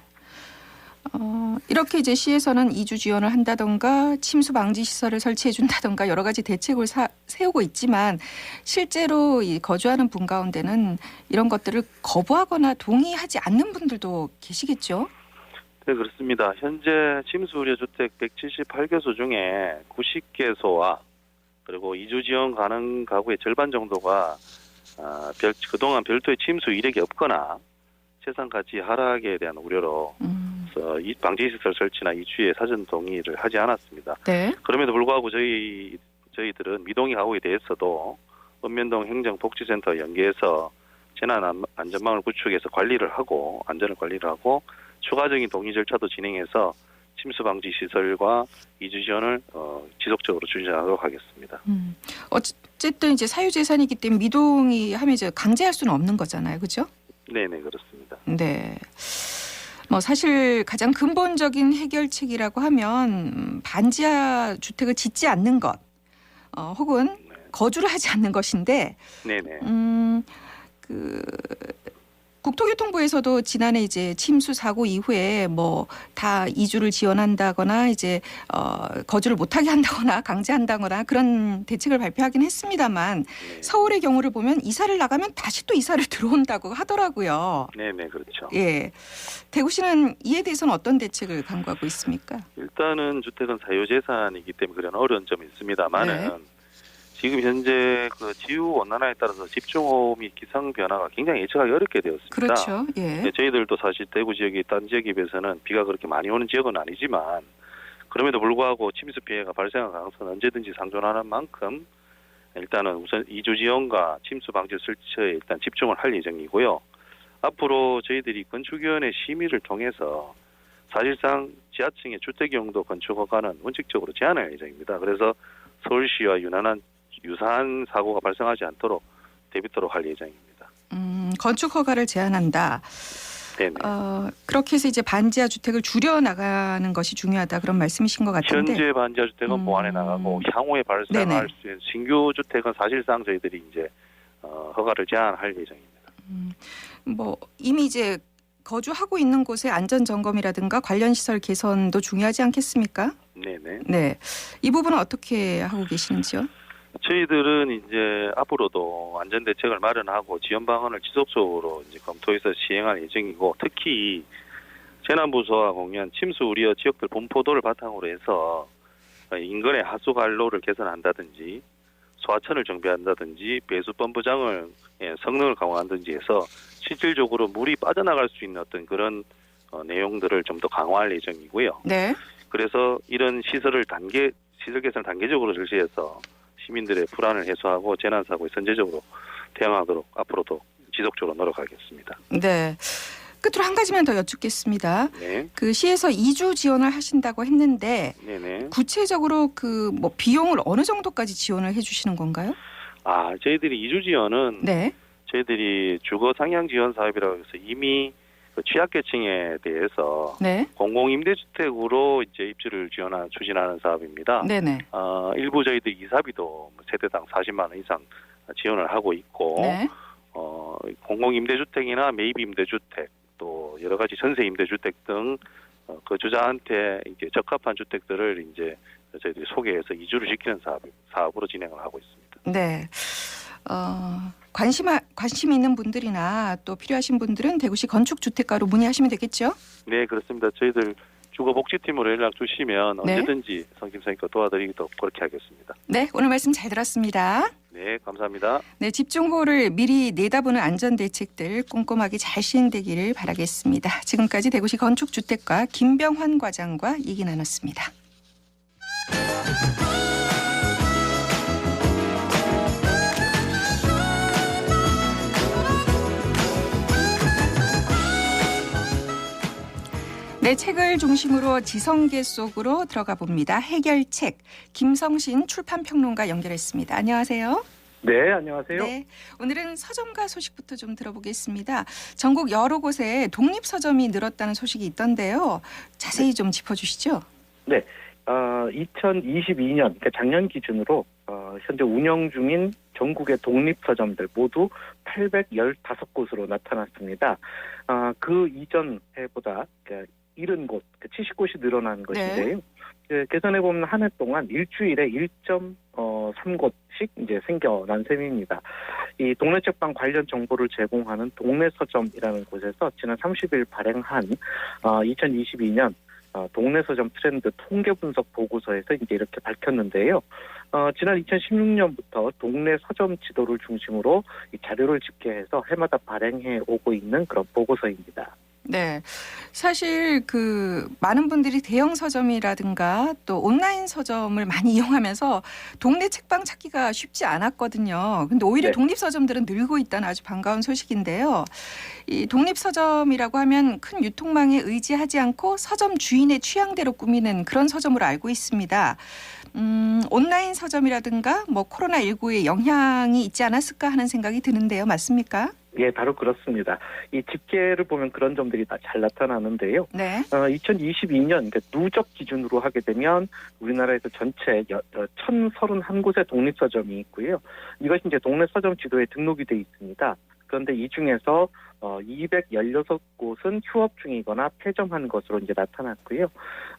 이렇게 이제 시에서는 이주 지원을 한다던가 침수 방지 시설을 설치해 준다던가 여러 가지 대책을 세우고 있지만 실제로 이 거주하는 분 가운데는 이런 것들을 거부하거나 동의하지 않는 분들도 계시겠죠? 네, 그렇습니다. 현재 침수 우려 주택 178개소 중에 90개소와 그리고 이주 지원 가능 가구의 절반 정도가 그동안 별도의 침수 이력이 없거나 재산 가치 하락에 대한 우려로 이 방지시설 설치나 이주의 사전 동의를 하지 않았습니다. 네. 그럼에도 불구하고 저희들은 미동의 가구에 대해서도 읍면동 행정복지센터 연계해서 재난 안전망을 구축해서 관리를 하고 안전을 관리를 하고 추가적인 동의 절차도 진행해서 침수 방지 시설과 이주 지원을 지속적으로 추진하도록 하겠습니다. 어쨌든 이제 사유재산이기 때문에 미동이 하면 이제 강제할 수는 없는 거잖아요, 그렇죠? 네, 그렇습니다. 네. 뭐 사실 가장 근본적인 해결책이라고 하면 반지하 주택을 짓지 않는 것, 혹은 거주를 하지 않는 것인데, 네네. 그 국토교통부에서도 지난해 이제 침수 사고 이후에 뭐 다 이주를 지원한다거나 이제 거주를 못하게 한다거나 강제한다거나 그런 대책을 발표하긴 했습니다만 서울의 경우를 보면 이사를 나가면 다시 또 이사를 들어온다고 하더라고요. 네, 그렇죠. 예, 대구시는 이에 대해서는 어떤 대책을 강구하고 있습니까? 일단은 주택은 사유재산이기 때문에 그런 어려운 점이 있습니다만은 네. 지금 현재 그 지구 온난화에 따라서 집중호우 및 기상 변화가 굉장히 예측하기 어렵게 되었습니다. 그렇죠. 예. 네, 저희들도 사실 대구 지역이 딴 지역에 비해서는 비가 그렇게 많이 오는 지역은 아니지만 그럼에도 불구하고 침수 피해가 발생할 가능성은 언제든지 상존하는 만큼 일단은 우선 이주 지원과 침수 방지 설치에 일단 집중을 할 예정이고요. 앞으로 저희들이 건축위원회 심의를 통해서 사실상 지하층의 주택용도 건축 허가는 원칙적으로 제한할 예정입니다. 그래서 서울시와 유사한 사고가 발생하지 않도록 대비토록 할 예정입니다. 건축 허가를 제한한다. 네네. 그렇게 해서 이제 반지하 주택을 줄여 나가는 것이 중요하다 그런 말씀이신 것 같은데. 현재 반지하 주택은 보완해 나가고 향후에 발생할 네네. 수 있는 신규 주택은 사실상 저희들이 이제 허가를 제한할 예정입니다. 뭐 이미 이제 거주하고 있는 곳의 안전 점검이라든가 관련 시설 개선도 중요하지 않겠습니까? 네네. 네, 이 부분은 어떻게 하고 계시는지요? 저희들은 이제 앞으로도 안전 대책을 마련하고 지원 방안을 지속적으로 이제 검토해서 시행할 예정이고, 특히 재난부서와 공유한 침수 우려 지역들 분포도를 바탕으로 해서 인근의 하수 관로를 개선한다든지 소하천을 정비한다든지 배수 펌프장을 성능을 강화한다든지 해서 실질적으로 물이 빠져나갈 수 있는 어떤 그런 내용들을 좀 더 강화할 예정이고요. 네. 그래서 이런 시설 개선을 단계적으로 실시해서 시민들의 불안을 해소하고 재난사고에 선제적으로 대응하도록 앞으로도 지속적으로 노력하겠습니다. 네. 끝으로 한 가지만 더 여쭙겠습니다. 네. 그 시에서 이주 지원을 하신다고 했는데 네네. 구체적으로 그 뭐 비용을 어느 정도까지 지원을 해주시는 건가요? 저희들이 이주 지원은 네. 저희들이 주거 상향 지원 사업이라고 해서 이미 그 취약계층에 대해서 네. 공공임대주택으로 이제 입주를 추진하는 사업입니다. 네네. 일부 저희들 이사비도 세대당 40만 원 이상 지원을 하고 있고, 네. 공공임대주택이나 매입임대주택 또 여러 가지 전세임대주택 등 거주자한테 이제 적합한 주택들을 이제 저희들이 소개해서 이주를 시키는 사업으로 진행을 하고 있습니다. 네. 관심 있는 분들이나 또 필요하신 분들은 대구시 건축주택가로 문의하시면 되겠죠? 네, 그렇습니다. 저희들 주거복지팀으로 연락 주시면 네. 언제든지 성심성의껏 도와드리기도 그렇게 하겠습니다. 네, 오늘 말씀 잘 들었습니다. 네, 감사합니다. 네, 집중호우를 미리 내다보는 안전대책들 꼼꼼하게 잘 시행되기를 바라겠습니다. 지금까지 대구시 건축주택가 김병환 과장과 얘기 나눴습니다. 네, 책을 중심으로 지성계 속으로 들어가 봅니다. 해결책 김성신 출판평론가 연결했습니다. 안녕하세요. 네, 안녕하세요. 네, 오늘은 서점가 소식부터 좀 들어보겠습니다. 전국 여러 곳에 독립서점이 늘었다는 소식이 있던데요. 자세히 좀 짚어주시죠. 네, 2022년, 그러니까 작년 기준으로 현재 운영 중인 전국의 독립서점들 모두 815곳으로 나타났습니다. 그 이전 해보다 70곳, 70곳이 늘어난 것인데요. 계산해보면 한 해 동안 일주일에 1.3곳씩 이제 생겨난 셈입니다. 이 동네 책방 관련 정보를 제공하는 동네 서점이라는 곳에서 지난 30일 발행한 2022년 동네 서점 트렌드 통계 분석 보고서에서 이제 이렇게 밝혔는데요. 지난 2016년부터 동네 서점 지도를 중심으로 이 자료를 집계해서 해마다 발행해 오고 있는 그런 보고서입니다. 네, 사실 그 많은 분들이 대형 서점이라든가 또 온라인 서점을 많이 이용하면서 동네 책방 찾기가 쉽지 않았거든요. 근데 오히려 네. 독립 서점들은 늘고 있다는 아주 반가운 소식인데요. 이 독립 서점이라고 하면 큰 유통망에 의지하지 않고 서점 주인의 취향대로 꾸미는 그런 서점으로 알고 있습니다. 온라인 서점이라든가 뭐 코로나19의 영향이 있지 않았을까 하는 생각이 드는데요. 맞습니까? 예, 바로 그렇습니다. 이 집계를 보면 그런 점들이 다 잘 나타나는데요. 네. 2022년 그러니까 누적 기준으로 하게 되면 우리나라에서 전체 1,031곳의 독립서점이 있고요. 이것이 이제 동네 서점 지도에 등록이 돼 있습니다. 그런데 이 중에서 216곳은 휴업 중이거나 폐점한 것으로 이제 나타났고요.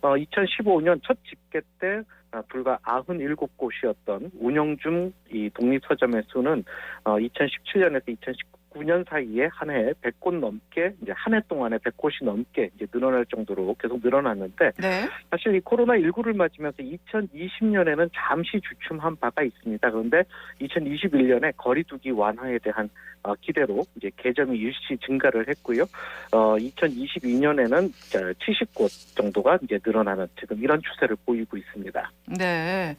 2015년 첫 집계 때 불과 97곳이었던 운영 중 이 독립서점의 수는 2017년에서 2019년 사이에 한 해 100곳 넘게 이제 한 해 동안에 100곳이 넘게 이제 늘어날 정도로 계속 늘어났는데 네. 사실 이 코로나19를 맞으면서 2020년에는 잠시 주춤한 바가 있습니다. 그런데 2021년에 거리두기 완화에 대한 기대로 이제 개점이 일시 증가를 했고요. 2022년에는 70곳 정도가 이제 늘어나는 지금 이런 추세를 보이고 있습니다. 네.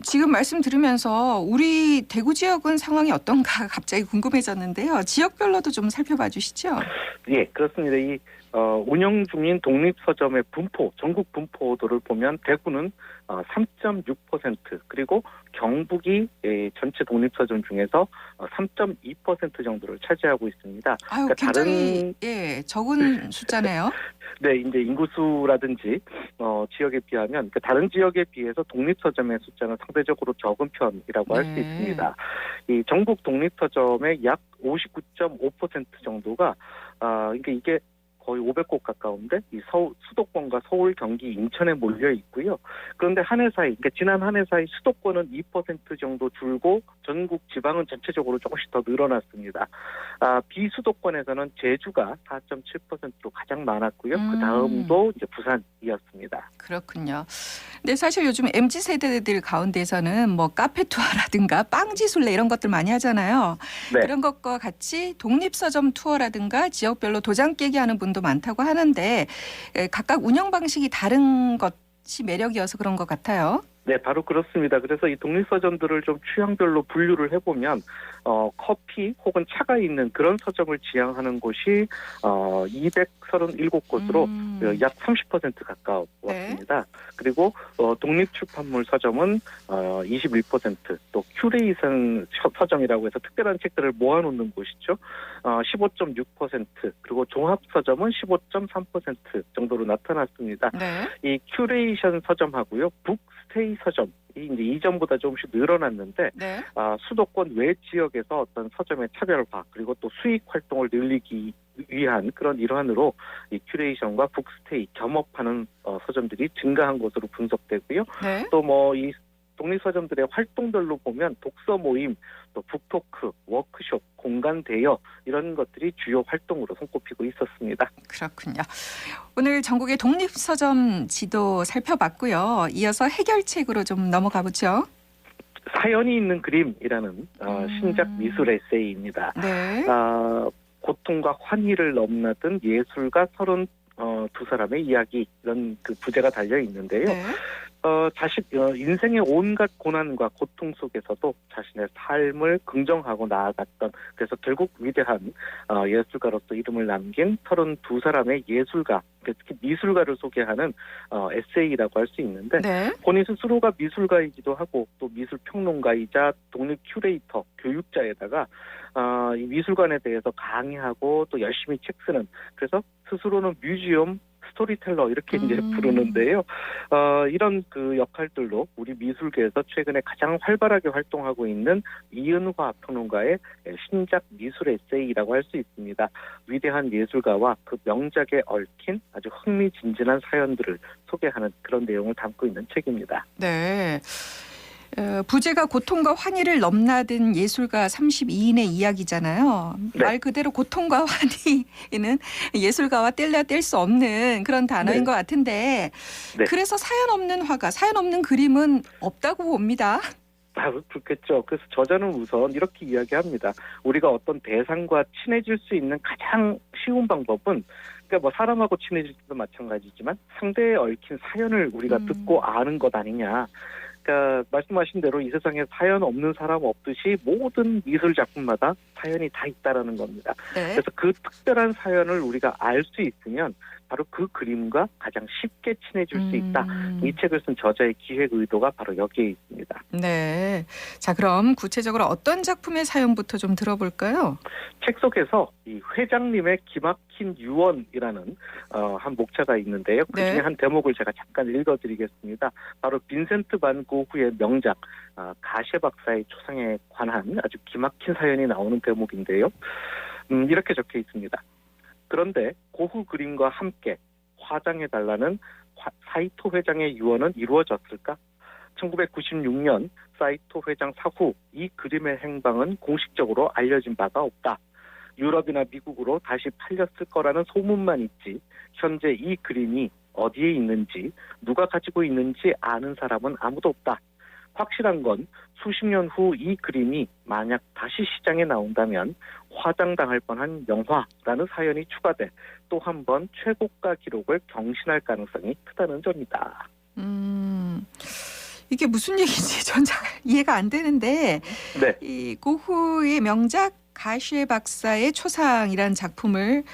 지금 말씀 들으면서 우리 대구 지역은 상황이 어떤가 갑자기 궁금해졌는데요. 지역별로도 좀 살펴봐 주시죠. 예, 그렇습니다. 이 운영 중인 독립서점의 분포, 전국 분포도를 보면 대구는 3.6% 그리고 경북이 전체 독립서점 중에서 3.2% 정도를 차지하고 있습니다. 아유, 그러니까 굉장히 적은 숫자네요. 네, 이제 인구수라든지 지역에 비하면 다른 지역에 비해서 독립서점의 숫자는 상대적으로 적은 편이라고 할 수 있습니다. 이 전국 독립서점의 약 59.5% 정도가 그러니까 이게 거의 500곳 가까운데 이 수도권과 서울, 경기, 인천에 몰려 있고요. 그런데 한 해 사이, 그러니까 지난 한 해 사이 수도권은 2% 정도 줄고 전국 지방은 전체적으로 조금씩 더 늘어났습니다. 비수도권에서는 제주가 4.7%로 가장 많았고요. 그 다음도 이제 부산이었습니다. 그렇군요. 근데 사실 요즘 MZ 세대들 가운데서는 뭐 카페 투어라든가 빵지술래 이런 것들 많이 하잖아요. 네. 그런 것과 같이 독립서점 투어라든가 지역별로 도장 깨기 하는 분도 많다고 하는데 각각 운영 방식이 다른 것이 매력이어서 그런 것 같아요. 네, 바로 그렇습니다. 그래서 이 독립서점들을 좀 취향별로 분류를 해보면 커피 혹은 차가 있는 그런 서점을 지향하는 곳이 237곳으로 약 30% 가까웠습니다. 그리고 독립출판물 서점은 21%, 또 큐레이션 서점이라고 해서 특별한 책들을 모아놓는 곳이죠. 15.6%, 그리고 종합서점은 15.3% 정도로 나타났습니다. 네. 이 큐레이션 서점하고요, 북스테이 서점이 이제 이전보다 조금씩 늘어났는데 수도권 외 지역에서 어떤 서점의 차별화 그리고 또 수익 활동을 늘리기 위한 그런 일환으로 이 큐레이션과 북스테이 겸업하는 서점들이 증가한 것으로 분석되고요. 또 뭐 이 독립서점들의 활동별로 보면 독서 모임, 또 북토크, 워크숍, 공간 대여 이런 것들이 주요 활동으로 손꼽히고 있었습니다. 그렇군요. 오늘 전국의 독립서점 지도 살펴봤고요. 이어서 해결책으로 좀 넘어가 보죠. 사연이 있는 그림이라는 신작 미술 에세이입니다. 네. 고통과 환희를 넘나든 예술가 32사람의 이야기 이런 그 부제가 달려 있는데요. 인생의 온갖 고난과 고통 속에서도 자신의 삶을 긍정하고 나아갔던, 그래서 결국 위대한 예술가로서 이름을 남긴 32사람의 예술가, 특히 미술가를 소개하는 에세이라고 할 수 있는데 본인 스스로가 미술가이기도 하고 또 미술평론가이자 독립 큐레이터, 교육자에다가 이 미술관에 대해서 강의하고 또 열심히 책 쓰는, 그래서 스스로는 뮤지엄 스토리텔러 이렇게 이제 부르는데요. 이런 그 역할들로 우리 미술계에서 최근에 가장 활발하게 활동하고 있는 이은화 평론가의 신작 미술 에세이라고 할 수 있습니다. 위대한 예술가와 그 명작에 얽힌 아주 흥미진진한 사연들을 소개하는 그런 내용을 담고 있는 책입니다. 네. 부제가 고통과 환희를 넘나든 예술가 32인의 이야기잖아요. 말 그대로 고통과 환희는 예술가와 뗄래야 뗄 수 없는 그런 단어인 것 같은데 그래서 사연 없는 화가, 사연 없는 그림은 없다고 봅니다. 그렇겠죠. 그래서 저자는 우선 이렇게 이야기합니다. 우리가 어떤 대상과 친해질 수 있는 가장 쉬운 방법은, 그러니까 뭐 사람하고 친해질 때도 마찬가지지만 상대에 얽힌 사연을 우리가 듣고 아는 것 아니냐. 그러니까 말씀하신 대로 이 세상에 사연 없는 사람 없듯이 모든 미술 작품마다 사연이 다 있다라는 겁니다. 그래서 그 특별한 사연을 우리가 알 수 있으면 바로 그 그림과 가장 쉽게 친해질 수 있다. 이 책을 쓴 저자의 기획 의도가 바로 여기에 있습니다. 네. 자, 그럼 구체적으로 어떤 작품의 사연부터 좀 들어볼까요? 책 속에서 이 회장님의 기막힌 유언이라는 한 목차가 있는데요. 그중에 한 대목을 제가 잠깐 읽어드리겠습니다. 바로 빈센트 반 고흐의 명작 가셰 박사의 초상에 관한 아주 기막힌 사연이 나오는 대목인데요. 이렇게 적혀 있습니다. 그런데 고흐 그림과 함께 화장해달라는 사이토 회장의 유언은 이루어졌을까? 1996년 사이토 회장 사후 이 그림의 행방은 공식적으로 알려진 바가 없다. 유럽이나 미국으로 다시 팔렸을 거라는 소문만 있지 현재 이 그림이 어디에 있는지 누가 가지고 있는지 아는 사람은 아무도 없다. 확실한 건 수십 년 후 이 그림이 만약 다시 시장에 나온다면 화장당할 뻔한 영화라는 사연이 추가돼 또 한 번 최고가 기록을 경신할 가능성이 크다는 점이다. 이게 무슨 얘기인지 전 잘 이해가 안 되는데 네. 이 고흐의 명작 가시에 박사의 초상이라는 작품의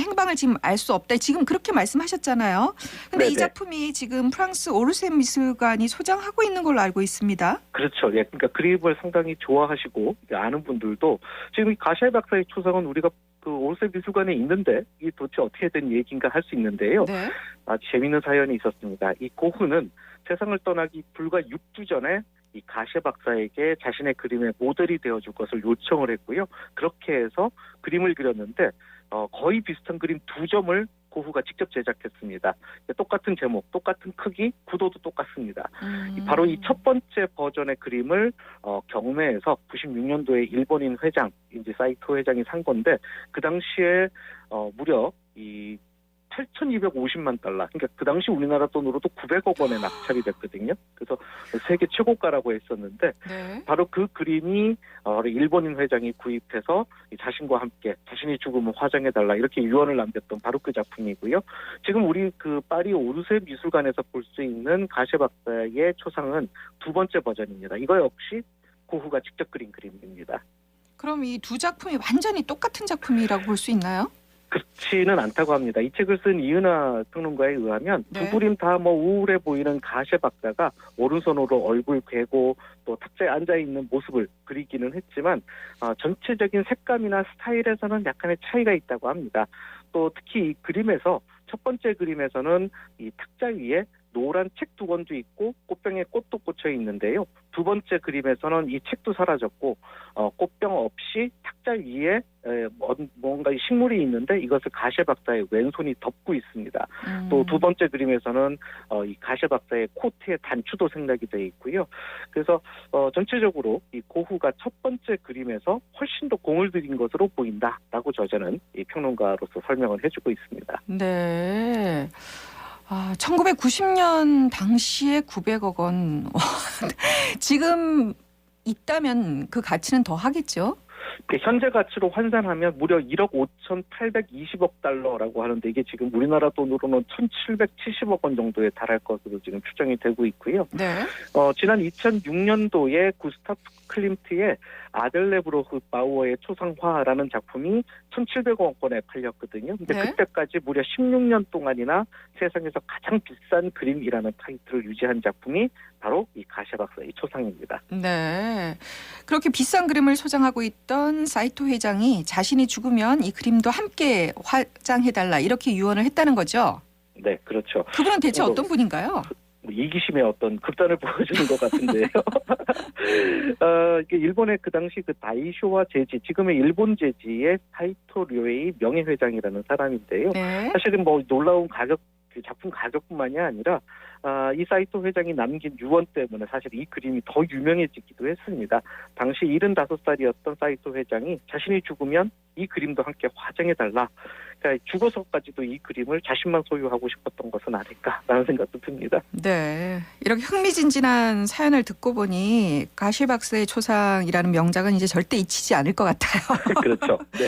행방을 지금 알 수 없다. 지금 그렇게 말씀하셨잖아요. 근데 이 네네. 작품이 지금 프랑스 오르세 미술관이 소장하고 있는 걸로 알고 있습니다. 그렇죠. 예, 그러니까 그림을 상당히 좋아하시고 아는 분들도 지금 이 가시에 박사의 초상은 우리가 그 오르세 미술관에 있는데 이게 도대체 어떻게 된 얘기인가 할 수 있는데요. 네. 아주 재미있는 사연이 있었습니다. 이 고흐는 세상을 떠나기 불과 6주 전에 이 가시에 박사에게 자신의 그림의 모델이 되어줄 것을 요청을 했고요. 그렇게 해서 그림을 그렸는데 거의 비슷한 그림 2점을 고흐가 직접 제작했습니다. 똑같은 제목, 똑같은 크기, 구도도 똑같습니다. 바로 이 첫 번째 버전의 그림을 경매에서 96년도에 일본인 회장, 이제 사이토 회장이 산 건데 그 당시에 무려 이 8,250만 달러. 그러니까 그 당시 우리나라 돈으로도 900억 원에 낙찰이 됐거든요. 그래서 세계 최고가라고 했었는데 네. 바로 그 그림이 일본인 회장이 구입해서 자신과 함께 자신이 죽으면 화장해달라 이렇게 유언을 남겼던 바로 그 작품이고요. 지금 우리 그 파리 오르세 미술관에서 볼 수 있는 가시에 박사의 초상은 2번째 버전입니다. 이거 역시 고흐가 직접 그린 그림입니다. 그럼 이 두 작품이 완전히 똑같은 작품이라고 볼 수 있나요? 그렇지는 않다고 합니다. 이 책을 쓴 이은하 평론가에 의하면 네. 두 그림 다 뭐 우울해 보이는 가시에 박사가 오른손으로 얼굴 괴고 또 탁자에 앉아있는 모습을 그리기는 했지만 전체적인 색감이나 스타일에서는 약간의 차이가 있다고 합니다. 또 특히 이 그림에서 첫 번째 그림에서는 이 탁자 위에 노란 책 2권도 있고 꽃병에 꽃도 꽂혀 있는데요. 두 번째 그림에서는 이 책도 사라졌고 꽃병 없이 탁자 위에 뭔가 식물이 있는데 이것을 가시에 박사의 왼손이 덮고 있습니다. 또 두 번째 그림에서는 이 가시에 박사의 코트에 단추도 생략이 되어 있고요. 그래서 전체적으로 이 고흐가 첫 번째 그림에서 훨씬 더 공을 들인 것으로 보인다라고 저자는 이 평론가로서 설명을 해주고 있습니다. 네. 1990년 당시에 900억 원. 지금 있다면 그 가치는 더 하겠죠? 현재 가치로 환산하면 무려 1억 5,820억 달러라고 하는데 이게 지금 우리나라 돈으로는 1,770억 원 정도에 달할 것으로 지금 추정이 되고 있고요. 네. 지난 2006년도에 구스타프 클림트의 아델레브로흐 바우어의 초상화라는 작품이 1,700억 원에 팔렸거든요. 근데 네. 그때까지 무려 16년 동안이나 세상에서 가장 비싼 그림이라는 타이틀을 유지한 작품이 바로 이 가시에 박사의 초상입니다. 네. 그렇게 비싼 그림을 소장하고 있던 사이토 회장이 자신이 죽으면 이 그림도 함께 화장해달라 이렇게 유언을 했다는 거죠? 네, 그렇죠. 그분은 대체 어떤 분인가요? 이기심의 어떤 극단을 보여주는 것 같은데요. 이게 일본의 그 당시 그 다이쇼와 제지, 지금의 일본 제지의 사이토 료에이 명예회장이라는 사람인데요. 네. 사실은 뭐 놀라운 작품 가격뿐만이 아니라 이 사이토 회장이 남긴 유언 때문에 사실 이 그림이 더 유명해지기도 했습니다. 당시 75살이었던 사이토 회장이 자신이 죽으면 이 그림도 함께 화장해달라. 그러니까 죽어서까지도 이 그림을 자신만 소유하고 싶었던 것은 아닐까라는 생각도 듭니다. 네. 이렇게 흥미진진한 사연을 듣고 보니 가시에 박사의 초상이라는 명작은 이제 절대 잊히지 않을 것 같아요. 그렇죠. 네.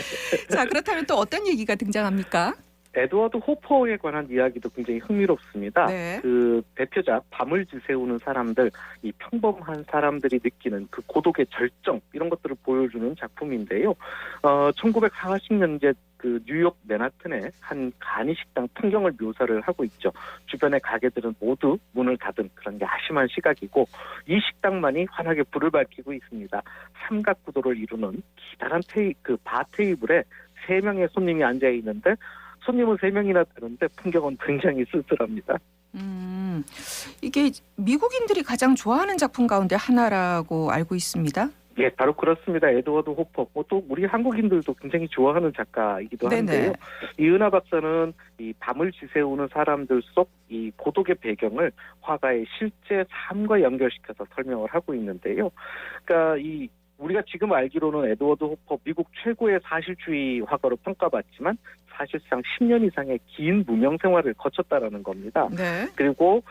자, 그렇다면 또 어떤 얘기가 등장합니까? 에드워드 호퍼에 관한 이야기도 굉장히 흥미롭습니다. 네. 그 대표작 밤을 지새우는 사람들, 이 평범한 사람들이 느끼는 그 고독의 절정 이런 것들을 보여주는 작품인데요. 1940년대 그 뉴욕 맨하튼의 한 간이 식당 풍경을 묘사를 하고 있죠. 주변의 가게들은 모두 문을 닫은 그런 야심한 시각이고 이 식당만이 환하게 불을 밝히고 있습니다. 삼각구도를 이루는 기다란 바 테이블에 3명의 손님이 앉아 있는데 손님은 3명이나 되는데 풍경은 굉장히 쓸쓸합니다. 이게 미국인들이 가장 좋아하는 작품 가운데 하나라고 알고 있습니다. 예, 바로 그렇습니다. 에드워드 호퍼. 또 우리 한국인들도 굉장히 좋아하는 작가이기도 한데요. 네네. 이은하 박사는 이 밤을 지새우는 사람들 속 이 고독의 배경을 화가의 실제 삶과 연결시켜서 설명을 하고 있는데요. 그러니까 우리가 지금 알기로는 에드워드 호퍼 미국 최고의 사실주의 화가로 평가받지만 사실상 10년 이상의 긴 무명 생활을 거쳤다라는 겁니다. 네. 그리고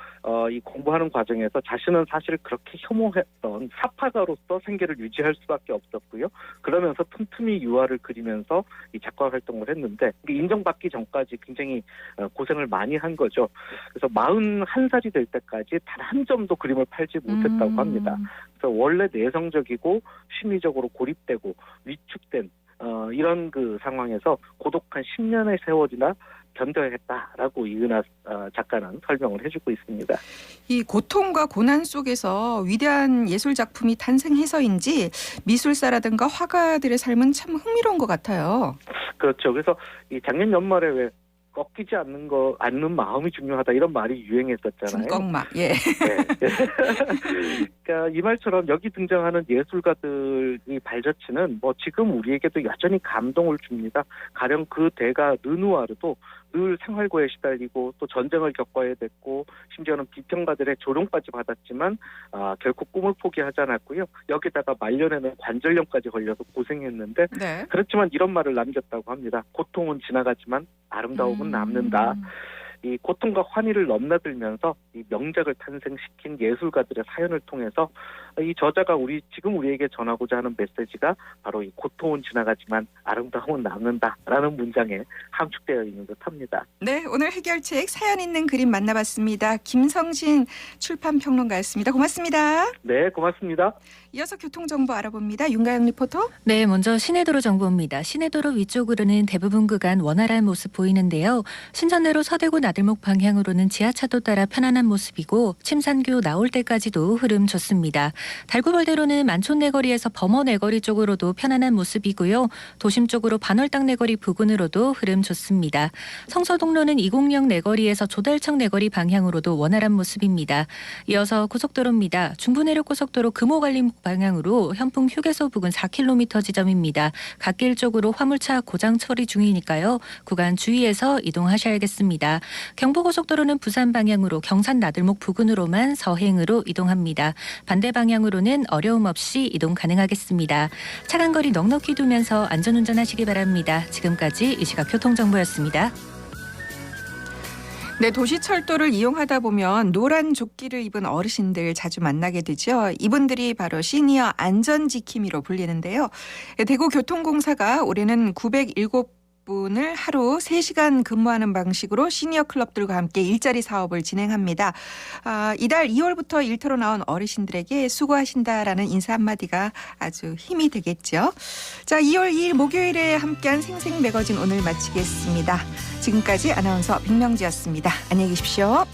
이 공부하는 과정에서 자신은 사실 그렇게 혐오했던 사파가로서 생계를 유지할 수밖에 없었고요. 그러면서 틈틈이 유화를 그리면서 이 작가 활동을 했는데 인정받기 전까지 굉장히 고생을 많이 한 거죠. 그래서 41살이 될 때까지 단 한 점도 그림을 팔지 못했다고 합니다. 그래서 원래 내성적이고 심리적으로 고립되고 위축된 이런 그 상황에서 고독한 10년의 세월이나 견뎌야 했다라고 이은하 작가는 설명을 해주고 있습니다. 이 고통과 고난 속에서 위대한 예술 작품이 탄생해서인지 미술사라든가 화가들의 삶은 참 흥미로운 것 같아요. 그렇죠. 그래서 이 작년 연말에 왜 꺾이지 않는 마음이 중요하다 이런 말이 유행했었잖아요. 중꺾막. 예. 네. 그러니까 이 말처럼 여기 등장하는 예술가들의 발자취는 뭐 지금 우리에게도 여전히 감동을 줍니다. 가령 그 대가 르누아르도 늘 생활고에 시달리고 또 전쟁을 겪어야 됐고 심지어는 비평가들의 조롱까지 받았지만 결코 꿈을 포기하지 않았고요. 여기다가 말년에는 관절염까지 걸려서 고생했는데 네. 그렇지만 이런 말을 남겼다고 합니다. 고통은 지나가지만 아름다움은 남는다. 이 고통과 환희를 넘나들면서 이 명작을 탄생시킨 예술가들의 사연을 통해서 이 저자가 지금 우리에게 전하고자 하는 메시지가 바로 이 고통은 지나가지만 아름다움은 남는다라는 문장에 함축되어 있는 듯합니다. 네, 오늘 해결책 사연 있는 그림 만나봤습니다. 김성신 출판평론가였습니다. 고맙습니다. 네, 고맙습니다. 이어서 교통정보 알아봅니다. 윤가영 리포터. 네, 먼저 시내도로 정보입니다. 시내도로 위쪽으로는 대부분 구간 원활한 모습 보이는데요. 신천대로 서대구 나들목 방향으로는 지하차도 따라 편안한 모습이고 침산교 나올 때까지도 흐름 좋습니다. 달구벌대로는 만촌내거리에서 범어내거리 쪽으로도 편안한 모습이고요. 도심 쪽으로 반월당 내거리 부근으로도 흐름 좋습니다. 성서동로는 206 내거리에서 조달청 내거리 방향으로도 원활한 모습입니다. 이어서 고속도로입니다. 중부내륙고속도로 금호관림 방향으로 현풍 휴게소 부근 4km 지점입니다. 갓길 쪽으로 화물차 고장 처리 중이니까요. 구간 주의해서 이동하셔야겠습니다. 경부고속도로는 부산 방향으로 경산 나들목 부근으로만 서행으로 이동합니다. 반대 방향으로는 어려움 없이 이동 가능하겠습니다. 차간 거리 넉넉히 두면서 안전운전하시기 바랍니다. 지금까지 이 시각 교통정보였습니다. 네, 도시철도를 이용하다 보면 노란 조끼를 입은 어르신들 자주 만나게 되죠. 이분들이 바로 시니어 안전지킴이로 불리는데요. 대구교통공사가 올해는 907분을 하루 3시간 근무하는 방식으로 시니어 클럽들과 함께 일자리 사업을 진행합니다. 이달 2월부터 일터로 나온 어르신들에게 수고하신다라는 인사 한마디가 아주 힘이 되겠죠. 자, 2월 2일 목요일에 함께한 생생매거진 오늘 마치겠습니다. 지금까지 아나운서 백명지였습니다. 안녕히 계십시오.